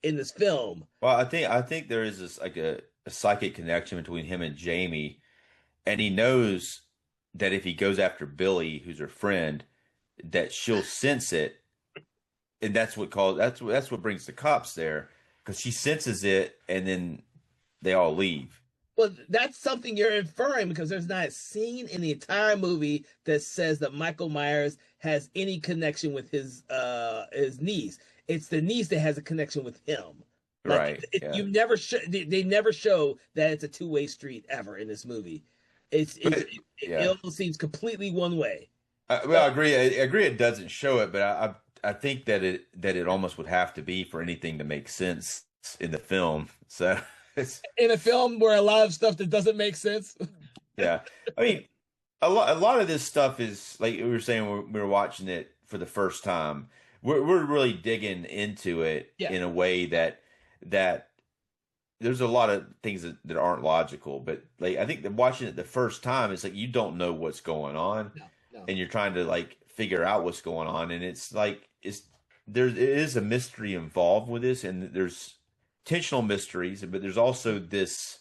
in this film. Well, I think there is this like a psychic connection between him and Jamie, and he knows that if he goes after Billy, who's her friend, that she'll sense it, and that's what brings the cops there because she senses it, and then they all leave. Well, that's something you're inferring, because there's not a scene in the entire movie that says that Michael Myers has any connection with his niece. It's the niece that has a connection with him. Like, Right. Yeah. they never show that it's a two-way street ever in this movie. But It yeah, almost seems completely one way. well, Uh, I agree. I agree. It doesn't show it, but I think that it almost would have to be for anything to make sense in the film. So it's in a film where a lot of stuff that doesn't make sense. yeah. I mean, a lot of this stuff is like we were saying when we were watching it for the first time. We're really digging into it Yeah, in a way that there's a lot of things that aren't logical. But like I think that watching it the first time, it's like you don't know what's going on, no, no. and you're trying to like figure out what's going on, and it's like it is a mystery involved with this, and there's intentional mysteries, but there's also this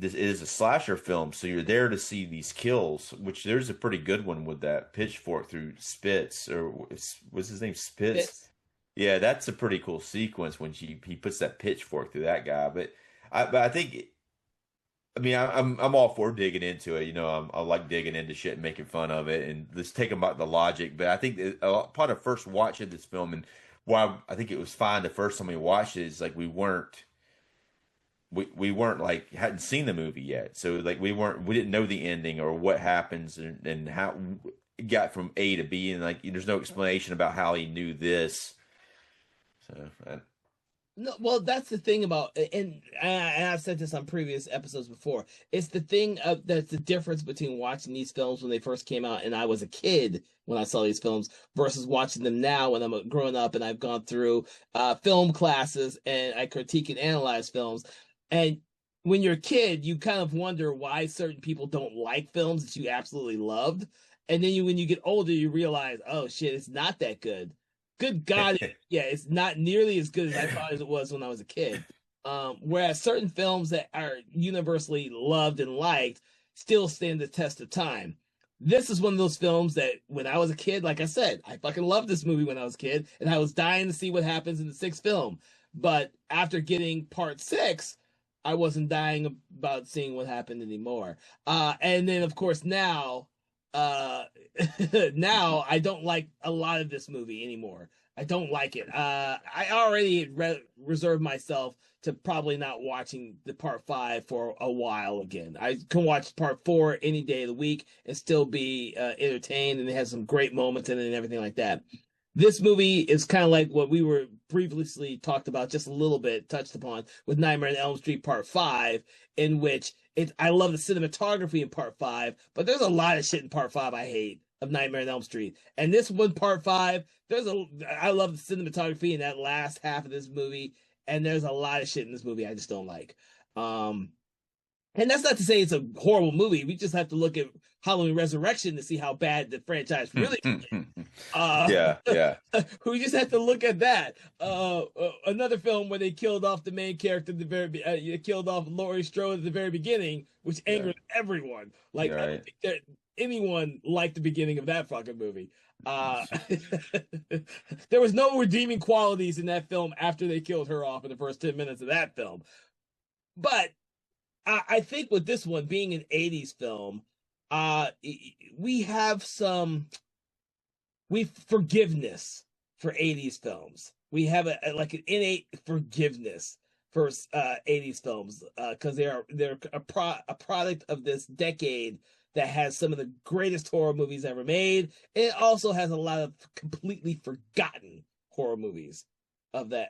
is a slasher film, so you're there to see these kills, which there's a pretty good one with that pitchfork through Spitz, or what's his name, Spitz? Fits. Yeah, that's a pretty cool sequence when he puts that pitchfork through that guy. But I think, I mean, I'm all for digging into it. I like digging into shit and making fun of it and just taking about the logic. But I think that part of first watching this film and why I think it was fine the first time we watched it is like we weren't like hadn't seen the movie yet, so like we didn't know the ending or what happens and how it got from A to B, and like there's no explanation about how he knew this. So No, well, that's the thing about, and I've said this on previous episodes before. It's the thing of that's the difference between watching these films when they first came out, and I was a kid when I saw these films, versus watching them now when I'm a grown up and I've gone through film classes and I critique and analyze films. And when you're a kid, you kind of wonder why certain people don't like films that you absolutely loved, and then when you get older, you realize, oh shit, it's not that good. Good God, yeah, it's not nearly as good as I thought it was when I was a kid. Whereas certain films that are universally loved and liked still stand the test of time. This is one of those films that when I was a kid, like I said, I fucking loved this movie when I was a kid, and I was dying to see what happens in the sixth film. But after getting part six, I wasn't dying about seeing what happened anymore. And then, of course, uh, now I don't like a lot of this movie anymore. I don't like it. I already reserved myself to probably not watching the part five for a while again. I can watch part four any day of the week and still be entertained, and it has some great moments in it and everything like that. This movie is kind of like what we were previously talked about, just a little bit touched upon with Nightmare on Elm Street Part Five, in which I love the cinematography in Part Five, but there's a lot of shit in Part Five I hate of Nightmare on Elm Street. And this one, Part Five, I love the cinematography in that last half of this movie, and there's a lot of shit in this movie I just don't like. Um, And that's not to say it's a horrible movie. We just have to look at Halloween Resurrection to see how bad the franchise really became. Yeah, yeah, We just have to look at that. Another film where they killed off the main character at the killed off Laurie Strode at the very beginning, which yeah. angered everyone. Like You're I don't right. think that anyone liked the beginning of that fucking movie. Uh, there was no redeeming qualities in that film after they killed her off in the first 10 minutes of that film. But I think with this one being an '80s film, uh, we have some we forgiveness for '80s films. We have like an innate forgiveness for '80s films because they're a product of this decade that has some of the greatest horror movies ever made. It also has a lot of completely forgotten horror movies of the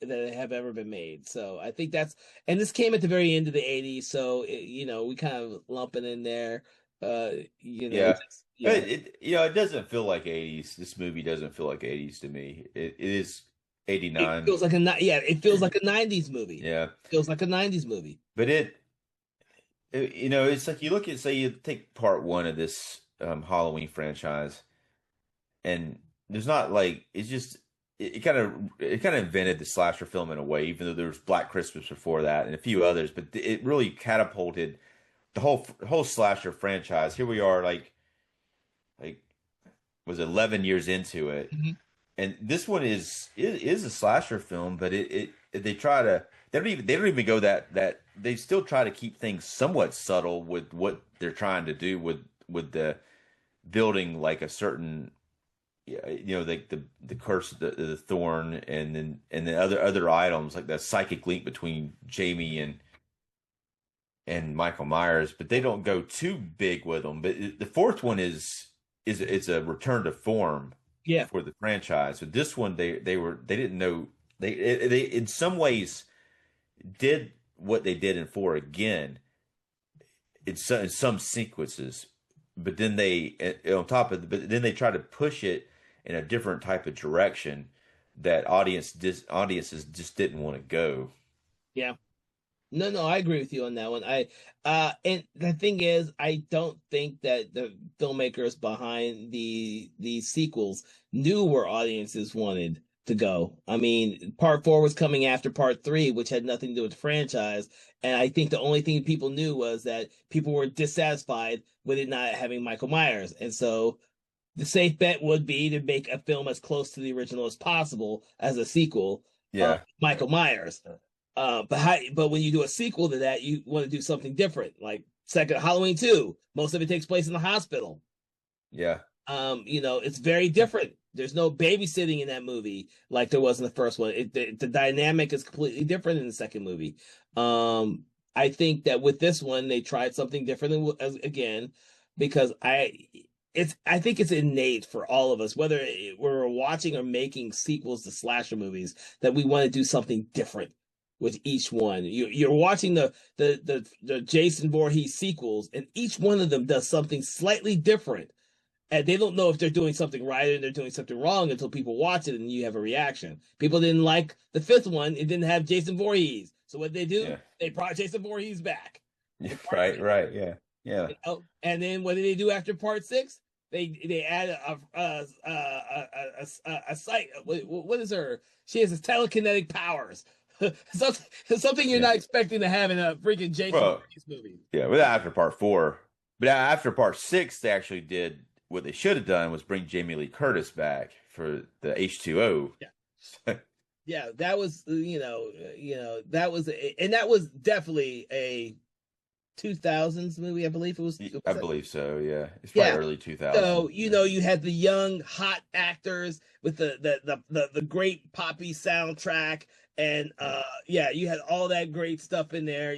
that have ever been made. So I think that's and this came at the very end of the '80s, so we kind of lump it in there. Uh, Yeah. yeah. It doesn't feel like 80s. This movie doesn't feel like 80s to me. It is It 89. feels like it feels like a '90s movie. Yeah. It feels like a '90s movie. But it's like you look at, say, you take part one of this Halloween franchise, and there's not like it's just it kind of invented the slasher film in a way, even though there was Black Christmas before that and a few others, but it really catapulted the whole slasher franchise. Here we are, like was 11 years into it, Mhm. and this one is a slasher film, but they try to they don't even go that they still try to keep things somewhat subtle with what they're trying to do with the building like a certain, yeah, like the curse, the thorn, and the other items like the psychic link between Jamie and Michael Myers, but they don't go too big with them. But the fourth one is it's a return to form Yeah. for the franchise. So this one they didn't know they in some ways did what they did in four again in some sequences, but then on top of but then they try to push it in a different type of direction that audiences just didn't want to go. Yeah. No, I agree with you on that one. And the thing is, I don't think that the filmmakers behind these sequels knew where audiences wanted to go. I mean, part four was coming after part three, which had nothing to do with the franchise. And I think the only thing people knew was that people were dissatisfied with it not having Michael Myers. And so the safe bet would be to make a film as close to the original as possible as a sequel of Yeah, Michael Myers. But when you do a sequel to that, you want to do something different. Like second Halloween 2, most of it takes place in the hospital. yeah, It's very different. There's no babysitting in that movie like there was in the first one. The dynamic is completely different in the second movie. I think that with this one, they tried something different again, because I think it's innate for all of us, whether we're watching or making sequels to slasher movies, that we want to do something different with each one. You're watching the Jason Voorhees sequels, and each one of them does something slightly different, and they don't know if they're doing something right or they're doing something wrong until people watch it and you have a reaction. People didn't like the fifth one; it didn't have Jason Voorhees, so what they do? yeah, They brought Jason Voorhees back yeah. in part Right, six. right, yeah, yeah. And then what did they do after part six? They add a site. What is her? She has telekinetic powers. Something you're Yeah. not expecting to have in a freaking Jason Well, Voorhees movie. yeah, but after part four, but after part six, they actually did what they should have done was bring Jamie Lee Curtis back for the H2O. Yeah, yeah, that was and that was definitely a 2000s movie, I believe I believe so. Yeah, it's probably yeah. early 2000. So you had the young hot actors with the great poppy soundtrack, and yeah, you had all that great stuff in there.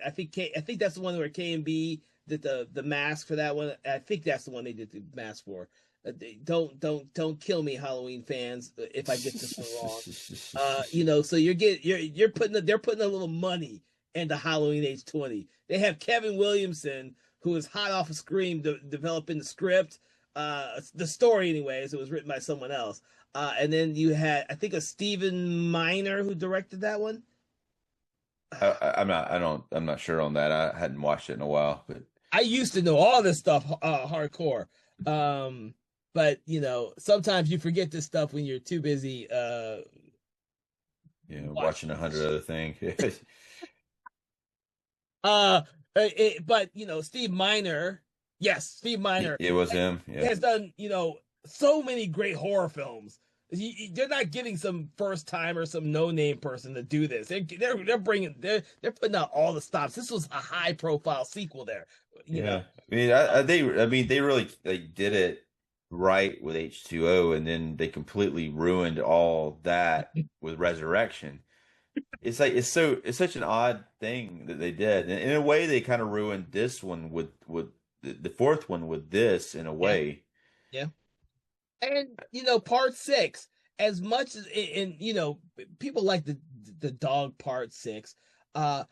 I think that's the one where KMB did the mask for that one. I think that's the one they did the mask for. Don't kill me, Halloween fans, if I get this one wrong. So you're they're putting a little money into Halloween H20. They have Kevin Williamson, who is hot off of Scream, developing the script, the story, anyways. It was written by someone else, and then you had, I think, a Stephen Miner who directed that one. I'm not sure on that. I hadn't watched it in a while, but I used to know all this stuff hardcore. Um, but sometimes you forget this stuff when you're too busy watching watching. 100 other things. Uh, but Steve Miner, yes, Steve Miner It was him. Yeah. has done so many great horror films. They're not getting some first time or some no name person to do this. They're putting out all the stops. This was a high profile sequel there. Yeah. I mean, they really did it right with H2O, and then they completely ruined all that with Resurrection. It's like it's such an odd thing that they did. And in a way, they kind of ruined this one with the fourth one with this in a Yeah, way. yeah. And part six, as much as people like the dog part six. I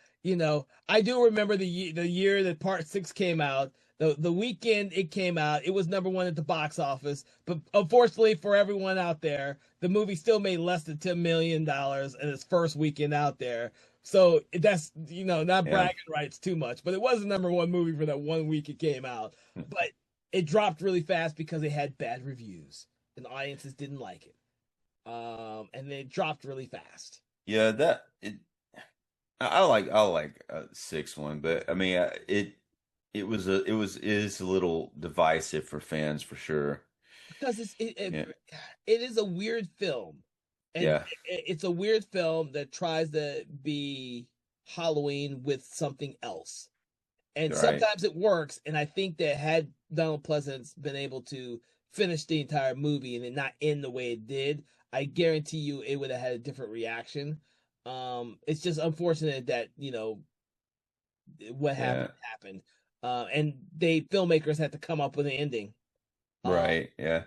do remember the year that part six came out. The weekend it came out, it was number one at the box office. But unfortunately for everyone out there, the movie still made less than $10 million in its first weekend out there. So that's not Yeah. bragging rights too much, but it was the number one movie for that one week it came out. But it dropped really fast because it had bad reviews and audiences didn't like it. And then it dropped really fast. Yeah, that it I like sixth one, but I mean it is a little divisive for fans for sure. Because Yeah. it is a weird film, and Yeah. it's a weird film that tries to be Halloween with something else, and Right. sometimes it works. And I think that had Donald Pleasance been able to finish the entire movie and it not end the way it did, I guarantee you it would have had a different reaction. It's just unfortunate that what Yeah. happened, and they filmmakers had to come up with an ending. Uh, Right. Yeah.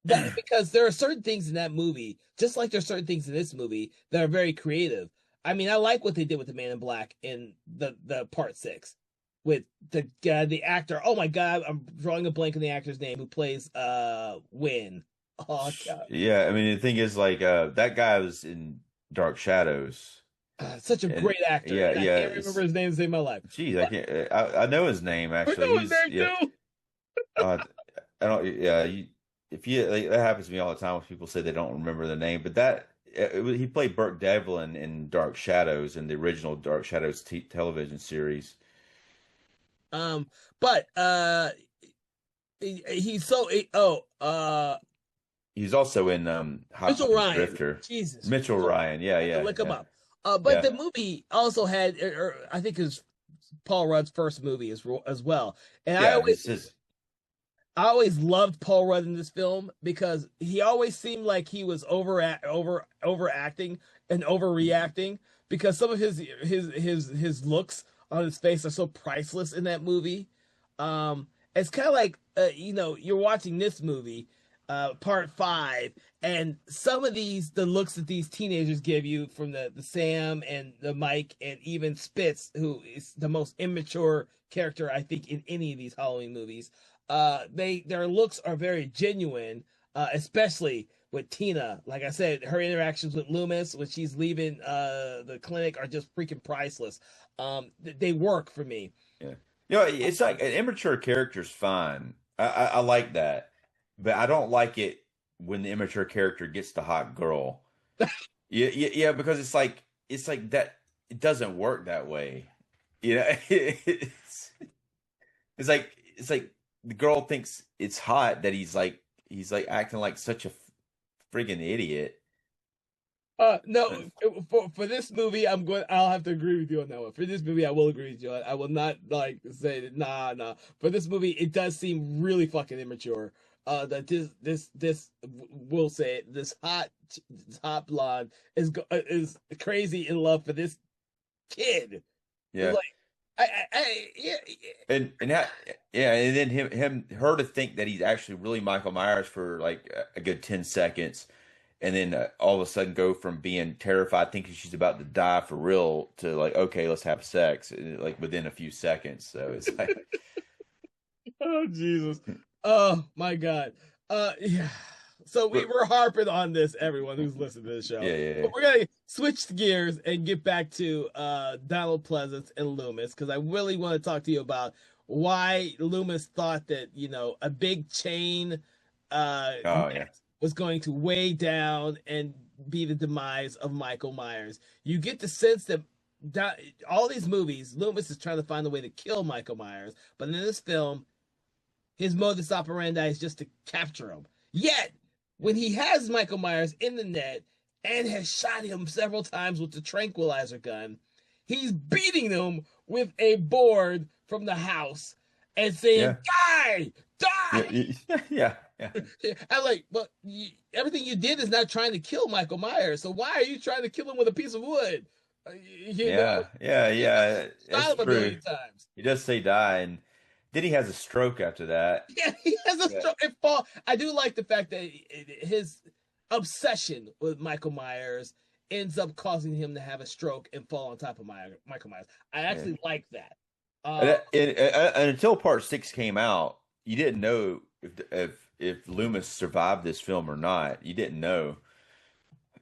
that because there are certain things in that movie, just like there's certain things in this movie that are very creative. I mean, I like what they did with the Man in Black in the part six with the actor. Oh my god, I'm drawing a blank on the actor's name who plays Win. Oh god, Yeah, I mean the thing is like that guy was in Dark Shadows. such a And great actor, yeah, and I yeah, can't remember his name to save my life. geez, I But can't I know his name I actually. know his name Yeah, too. uh I don't yeah, if you like, that happens to me all the time when people say they don't remember the name, but he played Burke Devlin in Dark Shadows in the original Dark Shadows television series. Um, but he's so He's also in Hot Mitchell Tub Ryan. Drifter. Jesus, Mitchell Mitchell Ryan. Ryan. Yeah, I have to yeah, look him yeah. up. But Yeah. the movie also had, I think, it was Paul Rudd's first movie as well. And Yeah, this is I always loved Paul Rudd in this film because he always seemed like he was overacting and overreacting because some of his looks on his face are so priceless in that movie. It's kind of like you're watching this movie, part five, and some of the looks that these teenagers give you from the Sam and the Mike and even Spitz, who is the most immature character I think in any of these Halloween movies. Their looks are very genuine, especially with Tina. Like I said, her interactions with Loomis when she's leaving the clinic are just freaking priceless. They work for me. yeah. It's like an immature character's fine. I like that, but I don't like it when the immature character gets the hot girl. Yeah, yeah, yeah, because it's like that. It doesn't work that way. You know, it's like the girl thinks it's hot that he's like acting like such a friggin' idiot. No, for this movie, I'll have to agree with you on that one. For this movie, I will agree with you. I will not like say that, nah, nah. For this movie, it does seem really fucking immature. That this will say it, this hot blonde is crazy in love for this kid. It's Yeah. like, yeah, And how, yeah, and then her to think that he's actually really Michael Myers for like a good 10 seconds, and then all of a sudden go from being terrified, thinking she's about to die for real, to like, okay, let's have sex, like within a few seconds. So it's like, oh Jesus, oh my God, yeah. So we're harping on this, everyone who's listening to the show. Yeah. But we're gonna switch gears and get back to Donald Pleasence and Loomis, because I really want to talk to you about why Loomis thought that, you know, a big chain was going to weigh down and be the demise of Michael Myers. You get the sense that all these movies, Loomis is trying to find a way to kill Michael Myers, but in this film, his modus operandi is just to capture him. Yet, when he has Michael Myers in the net and has shot him several times with the tranquilizer gun, he's beating them with a board from the house and saying, "Die! Die!" Yeah. I'm like, but everything you did is not trying to kill Michael Myers. So why are you trying to kill him with a piece of wood? Yeah. Shot him a million times. He does say die, and then he has a stroke after that. Yeah, he has a stroke. I do like the fact that his obsession with Michael Myers ends up causing him to have a stroke and fall on top of Michael Myers. I actually like that. And until part 6 came out, you didn't know if Loomis survived this film or not. You didn't know.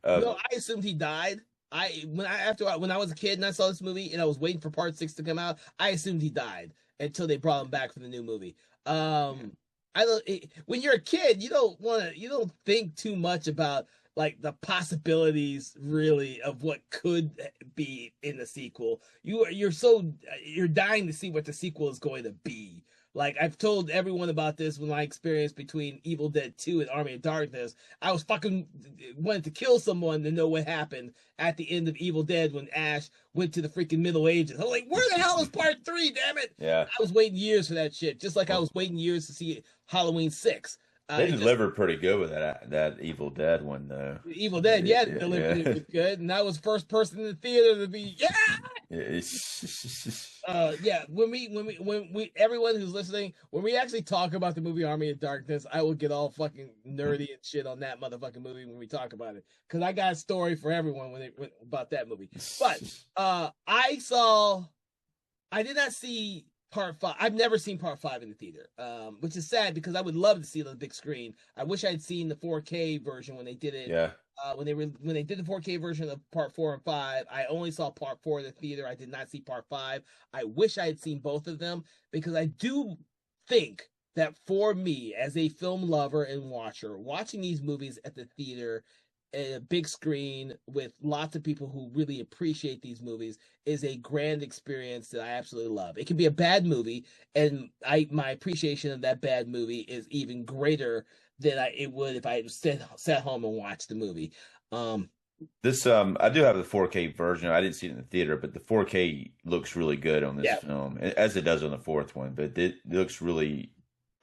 No, I assumed he died. When I was a kid and I saw this movie and I was waiting for part 6 to come out, I assumed he died until they brought him back for the new movie. When you're a kid, you don't think too much about like the possibilities really of what could be in the sequel. You're dying to see what the sequel is going to be. Like, I've told everyone about this when my experience between Evil Dead 2 and Army of Darkness. I was fucking wanted to kill someone to know what happened at the end of Evil Dead when Ash went to the freaking Middle Ages. I was like, where the hell is part 3, damn it? Yeah. I was waiting years for that shit, just like I was waiting years to see Halloween 6. They delivered pretty good with that Evil Dead one, though. Evil Dead, delivered was good, and I was first person in the theater to be When we everyone who's listening, when we actually talk about the movie Army of Darkness, I will get all fucking nerdy and shit on that motherfucking movie when we talk about it, because I got a story for everyone about that movie. But I did not see part 5. I've never seen part 5 in the theater, which is sad because I would love to see it on the big screen. I wish I'd seen the 4K version when they did it. Yeah. When they did the 4K version of part 4 and 5, I only saw part 4 in the theater. I did not see part 5. I wish I had seen both of them, because I do think that for me as a film lover and watcher, watching these movies at the theater, a big screen with lots of people who really appreciate these movies, is a grand experience that I absolutely love. It can be a bad movie, and my appreciation of that bad movie is even greater than it would if I sat home and watched the movie. I do have the 4K version. I didn't see it in the theater, but the 4K looks really good on this film, as it does on the fourth one. But it looks really,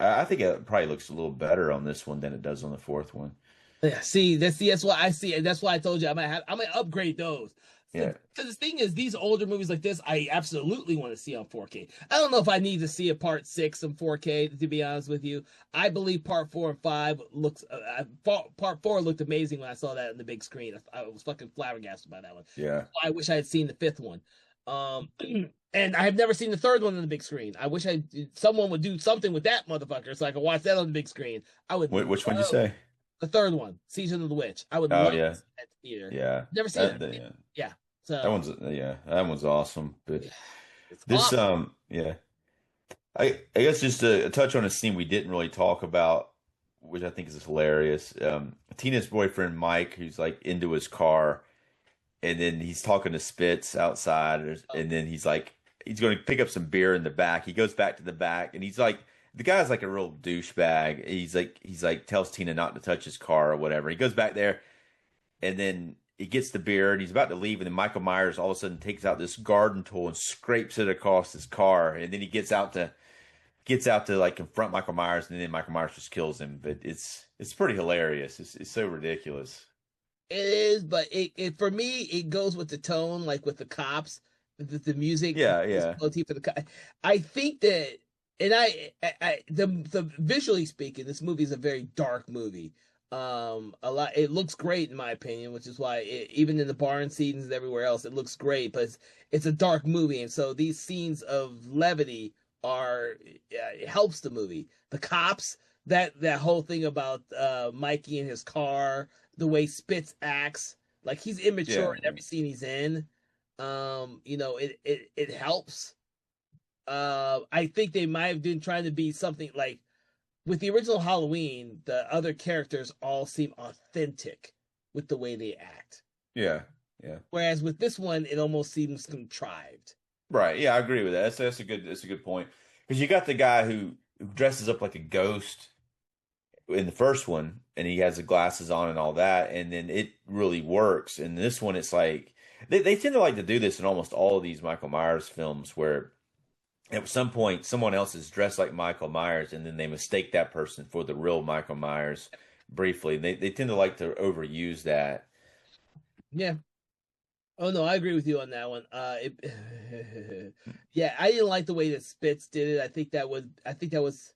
I think it probably looks a little better on this one than it does on the fourth one. Yeah, that's what I see, and that's why I told you I might upgrade those. Yeah. Because the thing is, these older movies like this, I absolutely want to see on 4K. I don't know if I need to see a part 6 in 4K, to be honest with you. I believe part 4 and 5 part 4 looked amazing when I saw that in the big screen. I was fucking flabbergasted by that one. Yeah. I wish I had seen the 5th one. And I have never seen the 3rd one on the big screen. I wish someone would do something with that motherfucker so I could watch that on the big screen. I would. Which one did you say? The 3rd one, Season of the Witch. I would love to see that at the theater. Yeah. Never seen it. Yeah. So that one's awesome. But this awesome. I guess just to touch on a scene we didn't really talk about, which I think is hilarious. Tina's boyfriend Mike, who's like into his car, and then he's talking to Spitz outside, and then he's like, he's going to pick up some beer in the back. He goes back to the back, and he's like, the guy's like a real douchebag. He's like tells Tina not to touch his car or whatever. He goes back there, and then he gets the beer, and he's about to leave, and then Michael Myers all of a sudden takes out this garden tool and scrapes it across his car, and then he gets out to like confront Michael Myers, and then Michael Myers just kills him. But it's pretty hilarious. It's so ridiculous. It is, but it for me it goes with the tone, like with the cops, the music. Yeah. For the I think that. And the visually speaking, this movie is a very dark movie. It looks great in my opinion, which is why even in the barn scenes and everywhere else, it looks great. But it's a dark movie, and so these scenes of levity it helps the movie. The cops, that whole thing about Mikey and his car, the way Spitz acts, like he's immature Yeah, in every scene he's in. It helps. I think they might have been trying to be something like with the original Halloween, the other characters all seem authentic with the way they act. yeah, yeah. Whereas with this one, it almost seems contrived. Right. Yeah, I agree with that. That's a good point. Because you got the guy who dresses up like a ghost in the first one, and he has the glasses on and all that, and then it really works. And this one, it's like they tend to like to do this in almost all of these Michael Myers films, where at some point someone else is dressed like Michael Myers, and then they mistake that person for the real Michael Myers briefly. They tend to like to overuse that. Yeah. Oh no, I agree with you on that one. Yeah, I didn't like the way that Spitz did it. I think that was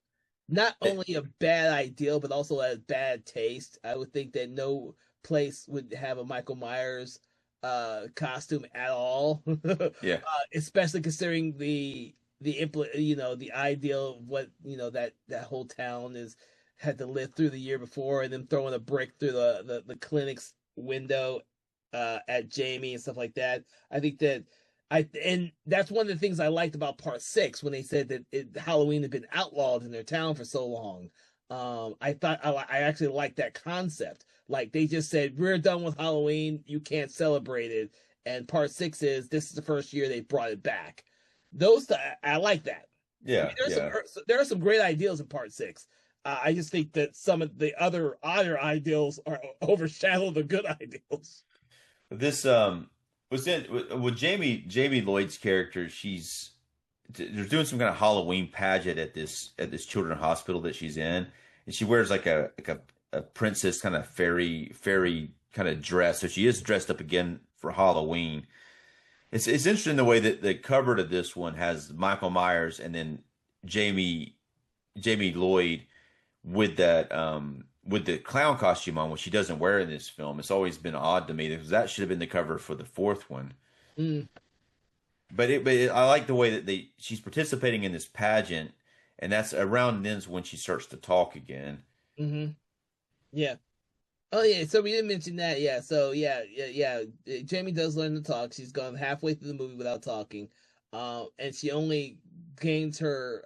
not only a bad idea, but also a bad taste. I would think that no place would have a Michael Myers costume at all. Yeah. Especially considering the ideal of what that whole town is had to live through the year before, and then throwing a brick through the clinic's window at Jamie and stuff like that. I think that and that's one of the things I liked about Part Six when they said that Halloween had been outlawed in their town for so long. I thought I actually liked that concept. Like they just said, we're done with Halloween, you can't celebrate it. And Part Six is this is the first year they brought it back. I like that. I mean, Yeah, yeah. there are some great ideals in Part Six. I just think that some of the other ideals are overshadow the good ideals. This was in with Jamie Lloyd's character. They're doing some kind of Halloween pageant at this children's hospital that she's in, and she wears like a princess kind of fairy kind of dress. So she is dressed up again for Halloween. It's interesting the way that the cover to this one has Michael Myers and then Jamie Jamie Lloyd with the clown costume on, which she doesn't wear in this film. It's always been odd to me because that should have been the cover for the fourth one. Mm, I like the way that she's participating in this pageant, and that's around then when she starts to talk again. hmm Yeah. Oh yeah. So we didn't mention that. Yeah. So yeah. Jamie does learn to talk. She's gone halfway through the movie without talking, and she only gains her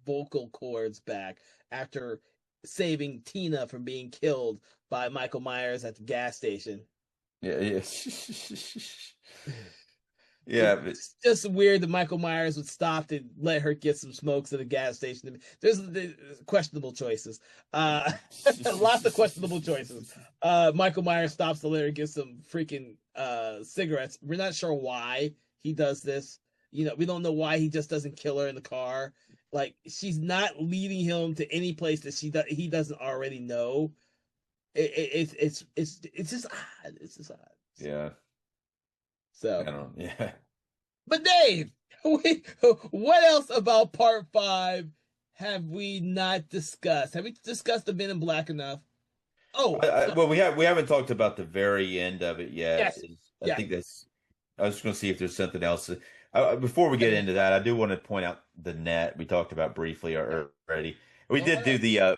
vocal cords back after saving Tina from being killed by Michael Myers at the gas station. Yeah, yeah, It's yeah. But just weird that Michael Myers would stop to let her get some smokes at a gas station. There's questionable choices. Uh, Lots of questionable choices. Michael Myers stops to let her get some freaking cigarettes. We're not sure why he does this. We don't know why he just doesn't kill her in the car. Like she's not leading him to any place that he doesn't already know. It's just odd. It's just odd. yeah, I So. don't. Yeah. But Dave, what else about part five have we not discussed? Have we discussed the Men in Black enough? Oh, Well, we haven't talked about the very end of it yet. yes, I yeah. think that's. I was just going to see if there's something else. Before we get into that, I do want to point out the net we talked about briefly already. We All did right. do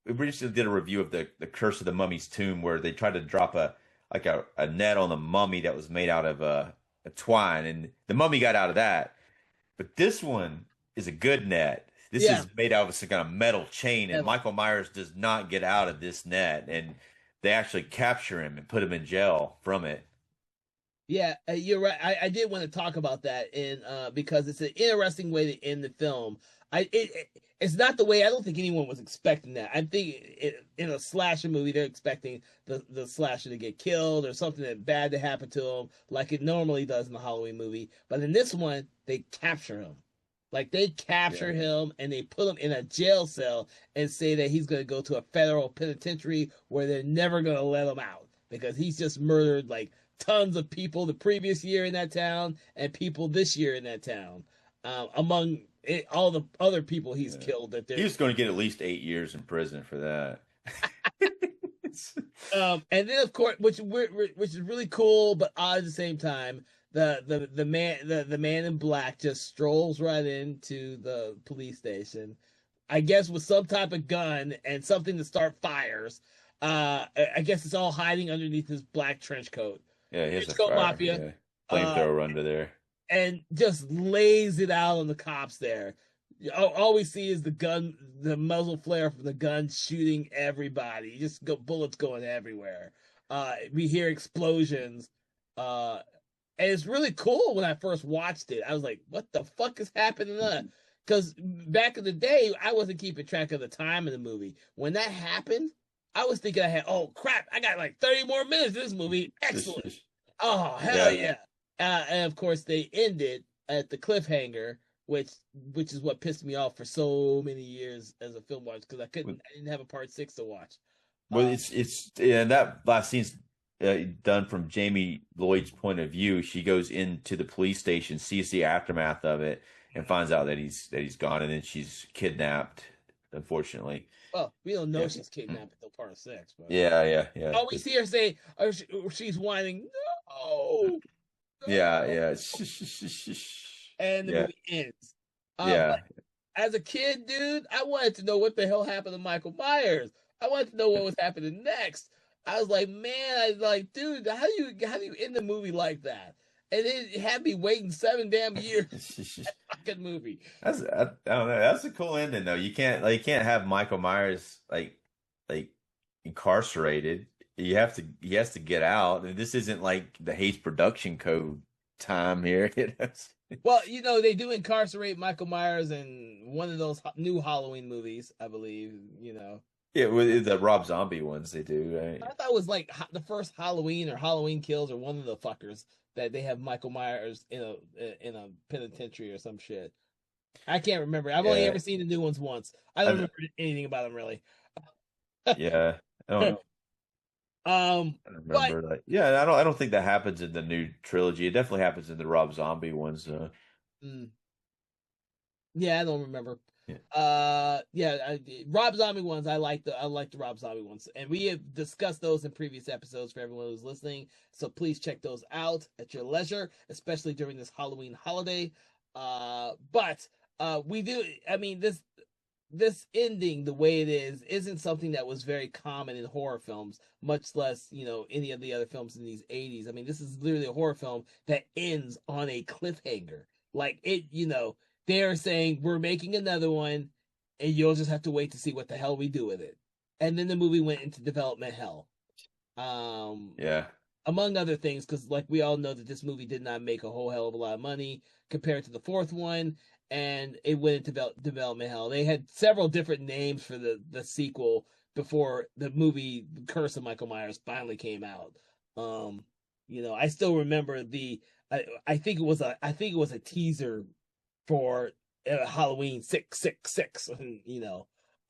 we recently did a review of the Curse of the Mummy's Tomb, where they tried to drop a net on the mummy that was made out of a twine, and the mummy got out of that. But this one is a good net. This Yeah, is made out of some kind of metal chain, and yeah, Michael Myers does not get out of this net, and they actually capture him and put him in jail from it. yeah. You're right. I did want to talk about that, and because it's an interesting way to end the film. It's not the way I don't think anyone was expecting that. I think in a slasher movie, they're expecting the slasher to get killed or something that bad to happen to him, like it normally does in the Halloween movie. But in this one, they capture him. Like they Yeah. capture him and they put him in a jail cell and say that he's going to go to a federal penitentiary where they're never going to let him out because he's just murdered like tons of people the previous year in that town and people this year in that town. Among all the other people he's Yeah. killed that He they're was going to get at least 8 years in prison for that. and then of course which is really cool but odd at the same time the man in black just strolls right into the police station I guess with some type of gun and something to start fires. I guess it's all hiding underneath his black trench coat. Yeah, he has a Trench coat fire. mafia. Yeah, Uh, flamethrower under there. and just lays it out on the cops there. All we see is the gun, the muzzle flare from the gun shooting everybody. Just go bullets going everywhere. We hear explosions. Uh, and it's really cool when I first watched it. I was like, what the fuck is happening? Because back in the day, I wasn't keeping track of the time of the movie. When that happened, I was thinking I had, oh crap, I got like 30 more minutes of this movie. Excellent. Oh, hell yeah. And of course, they ended at the cliffhanger, which is what pissed me off for so many years as a film watcher because I didn't have a part 6 to watch. Well, and that last scene's done from Jamie Lloyd's point of view. She goes into the police station, sees the aftermath of it, and finds out that he's gone, and then she's kidnapped. Unfortunately, well, we don't know she's kidnapped until part 6. But yeah. all we see her say, she's whining, no. Yeah. And the movie ends. Yeah. As a kid, dude, I wanted to know what the hell happened to Michael Myers. I wanted to know what was happening next. I was like, man, I was like, dude, how do you end the movie like that? And it had me waiting 7 damn years. That fucking movie. I don't know. That's a cool ending though. You can't have Michael Myers like incarcerated. He has to get out. And this isn't like the Hays production code time here. Well, they do incarcerate Michael Myers in one of those new Halloween movies, I believe. Yeah, with the Rob Zombie ones they do, right? I thought it was like the first Halloween or Halloween Kills or one of the fuckers that they have Michael Myers in a penitentiary or some shit. I can't remember. I've only ever seen the new ones once. I don't remember anything about them really. Yeah, I don't know. I don't remember that. Yeah, I don't think that happens in the new trilogy. It definitely happens in the Rob Zombie ones. Yeah, I don't remember. Rob Zombie ones. I like the Rob Zombie ones, and we have discussed those in previous episodes for everyone who's listening. So please check those out at your leisure, especially during this Halloween holiday. But we do. I mean, this ending the way it isn't something that was very common in horror films, much less any of the other films in these 80s. I mean, this is literally a horror film that ends on a cliffhanger. Like it, they're saying we're making another one, and you'll just have to wait to see what the hell we do with it. And then the movie went into development hell. Among other things, because like we all know that this movie did not make a whole hell of a lot of money compared to the fourth one, and it went into development hell. They had several different names for the sequel before the movie Curse of Michael Myers finally came out. I still remember I think it was a teaser for Halloween 666.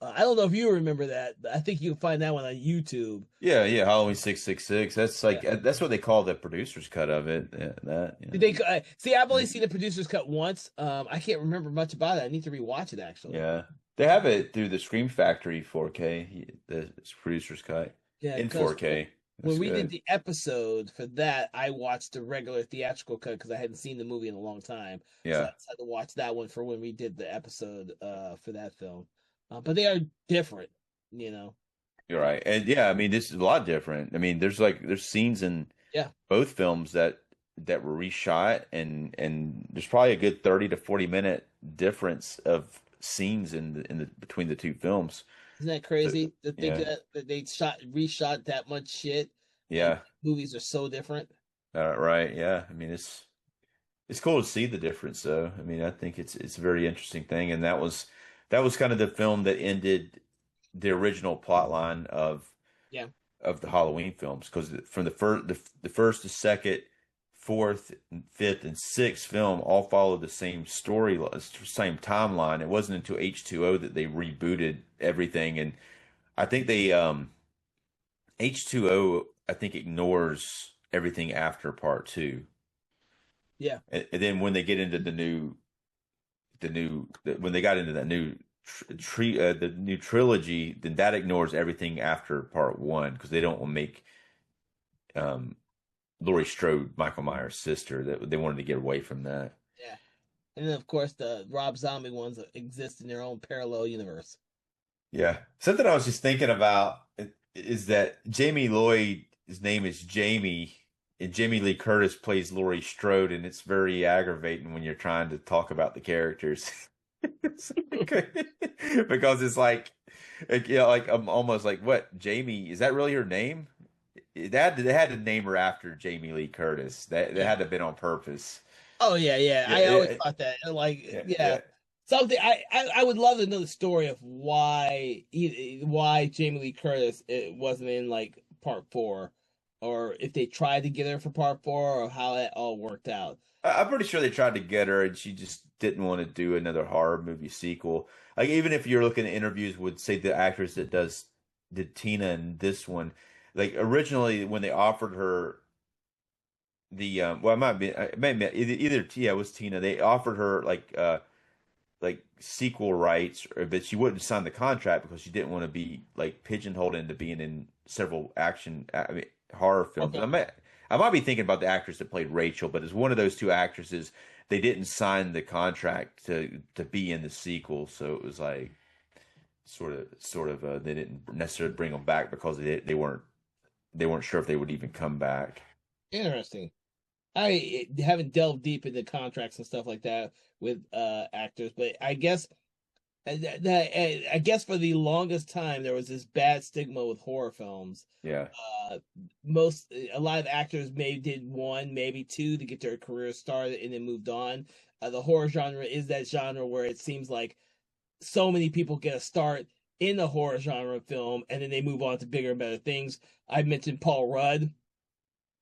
I don't know if you remember that. I think you can find that one on YouTube. Yeah, Halloween 666. That's that's what they call the producer's cut of it. Did they see? I've only seen the producer's cut once. I can't remember much about it. I need to rewatch it actually. Yeah, they have it through the Scream Factory 4K. The producer's cut. Yeah, in 4K. When we did the episode for that, I watched the regular theatrical cut because I hadn't seen the movie in a long time. Yeah, so I decided to watch that one for when we did the episode for that film. But they are different, You're right, and I mean, this is a lot different. I mean, there's scenes in both films that were reshot, and there's probably a good 30 to 40 minute difference of scenes in between the two films. Isn't that crazy to think that they reshot that much shit? Yeah, movies are so different. Right. Yeah, I mean it's cool to see the difference, though. I mean, I think it's a very interesting thing, and that was kind of the film that ended the original plot line of the Halloween films, because from the first, the second, fourth, fifth, and sixth film all followed the same story, same timeline. It wasn't until H2O that they rebooted everything, and I think they H2O I think ignores everything after part 2. Yeah, and then when they get into when they got into that new the new trilogy, then that ignores everything after part 1, because they don't want to make Laurie Strode Michael Myers' sister. That they wanted to get away from that. Yeah, And then, of course, the Rob Zombie ones exist in their own parallel universe. Yeah. Something I was just thinking about is that Jamie Lloyd, his name is Jamie, and Jamie Lee Curtis plays Laurie Strode, and it's very aggravating when you're trying to talk about the characters. Because it's like I'm almost like, what, Jamie, is that really her name? They had to name her after Jamie Lee Curtis. That Yeah. had to have been on purpose. Oh yeah, yeah. Yeah, I always thought that. Like, yeah, yeah, yeah. something. I would love to know the story of why Jamie Lee Curtis wasn't in like part four, or if they tried to get her for part four, or how that all worked out. I'm pretty sure they tried to get her, and she just didn't want to do another horror movie sequel. Like even if you're looking at interviews with, say, the actress that did Tina in this one, like originally when they offered her well, it might be either yeah, it was Tina. They offered her like sequel rights, but she wouldn't sign the contract because she didn't want to be like pigeonholed into being in several horror films. Okay. I might be thinking about the actress that played Rachel, but as one of those two actresses, they didn't sign the contract to be in the sequel, so it was like they didn't necessarily bring them back because they weren't sure if they would even come back. Interesting. I haven't delved deep into contracts and stuff like that with actors, but I guess I guess for the longest time there was this bad stigma with horror films. Yeah. Uh, a lot of actors maybe did one, maybe two to get their career started and then moved on. The horror genre is that genre where it seems like so many people get a start in the horror genre film and then they move on to bigger and better things. I mentioned Paul Rudd,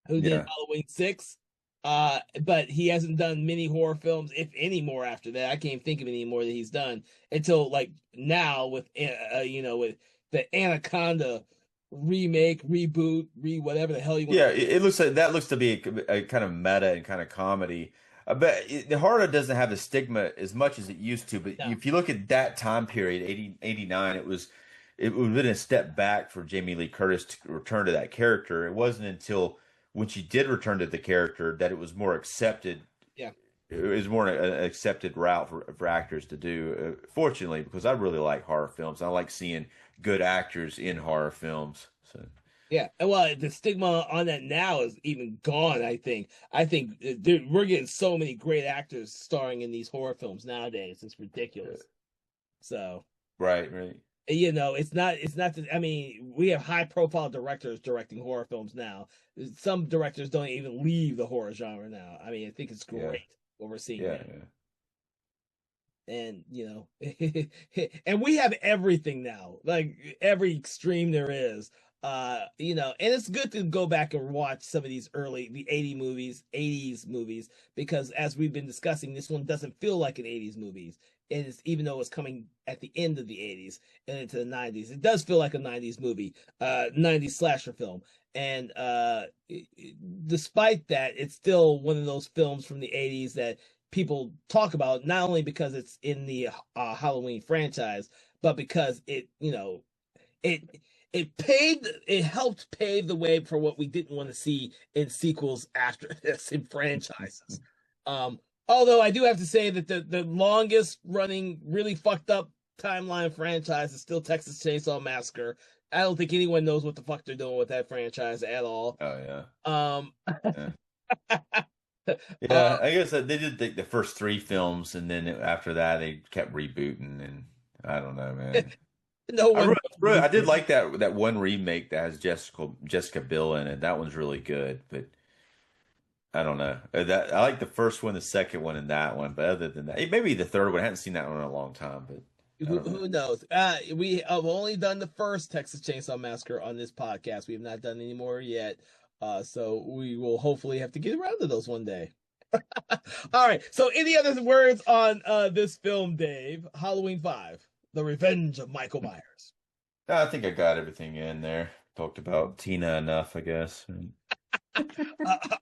who did Yeah. Halloween 6. But he hasn't done many horror films, if any more after that. I can't think of any more that he's done until like now with with the Anaconda remake, reboot, whatever the hell you want. Yeah, it looks like that looks to be a kind of meta and kind of comedy. But the horror doesn't have the stigma as much as it used to. But No, if you look at that time period, 89, it would have been a step back for Jamie Lee Curtis to return to that character. It wasn't until when she did return to the character that it was more accepted. yeah. It was more an accepted route for actors to do. Fortunately, because I really like horror films. I like seeing good actors in horror films. So. Yeah, and well, the stigma on that now is even gone. I think we're getting so many great actors starring in these horror films nowadays. It's ridiculous. So Right, right. it's not I mean, we have high profile directors directing horror films now. Some directors don't even leave the horror genre now. I mean, I think it's Yeah, great what we're seeing yeah, now. yeah. And and we have everything now, like every extreme there is. And it's good to go back and watch some of these the 80s movies, because as we've been discussing, this one doesn't feel like an 80s movies. And it's, even though it's coming at the end of the 80s and into the 90s, it does feel like a 90s movie, 90s slasher film. And despite that, it's still one of those films from the 80s that people talk about, not only because it's in the Halloween franchise, but because it it helped pave the way for what we didn't want to see in sequels after this in franchises. Although I do have to say that the longest running really fucked up timeline franchise is still Texas Chainsaw Massacre. I don't think anyone knows what the fuck they're doing with that franchise at all. Oh yeah. Um, Yeah. uh, Yeah, I guess they did the first three films, and then after that they kept rebooting, and I don't know, man. no one I did knows. like that one remake that has Jessica Biel in it. That one's really good, but I don't know. That I like the first one, the second one, and that one. But other than that, maybe the third one. I haven't seen that one in a long time, but I don't know. Who knows? We have only done the first Texas Chainsaw Massacre on this podcast. We have not done any more yet. So we will hopefully have to get around to those one day. All right. So any other words on this film, Dave? Halloween 5, The Revenge of Michael Myers. I think I got everything in there. Talked about Tina enough, I guess.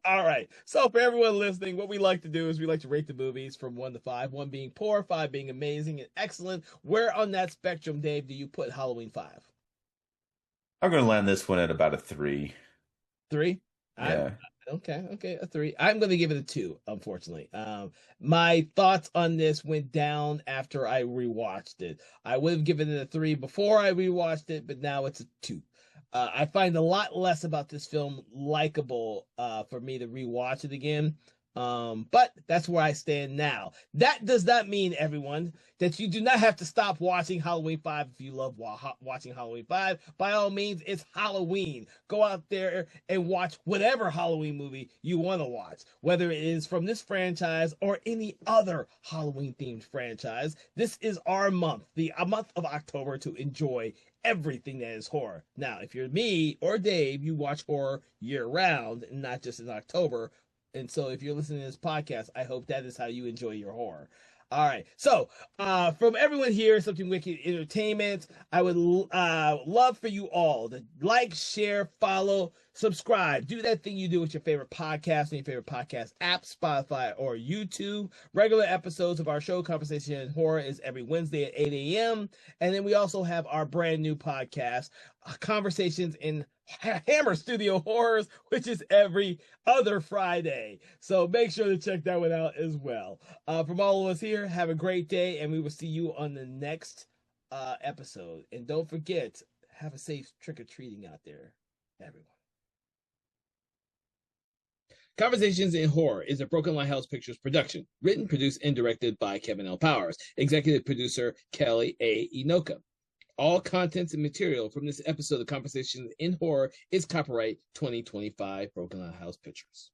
All right. So for everyone listening, what we like to do is we like to rate the movies from 1 to 5, 1 being poor, 5 being amazing and excellent. Where on that spectrum, Dave, do you put Halloween 5? I'm going to land this one at about a 3. 3? Yeah. Okay, a 3. I'm going to give it a 2, unfortunately. My thoughts on this went down after I rewatched it. I would have given it a 3 before I rewatched it, but now it's a 2. I find a lot less about this film likable for me to rewatch it again. But that's where I stand now. That does not mean, everyone, that you do not have to stop watching Halloween 5 if you love watching Halloween 5. By all means, it's Halloween. Go out there and watch whatever Halloween movie you want to watch, whether it is from this franchise or any other Halloween-themed franchise. This is our month, a month of October, to enjoy everything that is horror. Now, if you're me or Dave, you watch horror year-round and not just in October. And so if you're listening to this podcast, I hope that is how you enjoy your horror. All right. So from everyone here, Something Wicked Entertainment, I would love for you all to like, share, follow, subscribe. Do that thing you do with your favorite podcast and your favorite podcast app, Spotify or YouTube. Regular episodes of our show, Conversation in Horror, is every Wednesday at 8 a.m. And then we also have our brand new podcast, Conversations in Hammer Studio Horrors, which is every other Friday. So make sure to check that one out as well. From all of us here, have a great day, and we will see you on the next episode. And don't forget, have a safe trick-or-treating out there, everyone. Conversations in Horror is a Broken Lighthouse Pictures production. Written, produced, and directed by Kevin L. Powers. Executive producer, Kelly A. Inoka. All contents and material from this episode of Conversations in Horror is copyright 2025 Broken Lighthouse Pictures.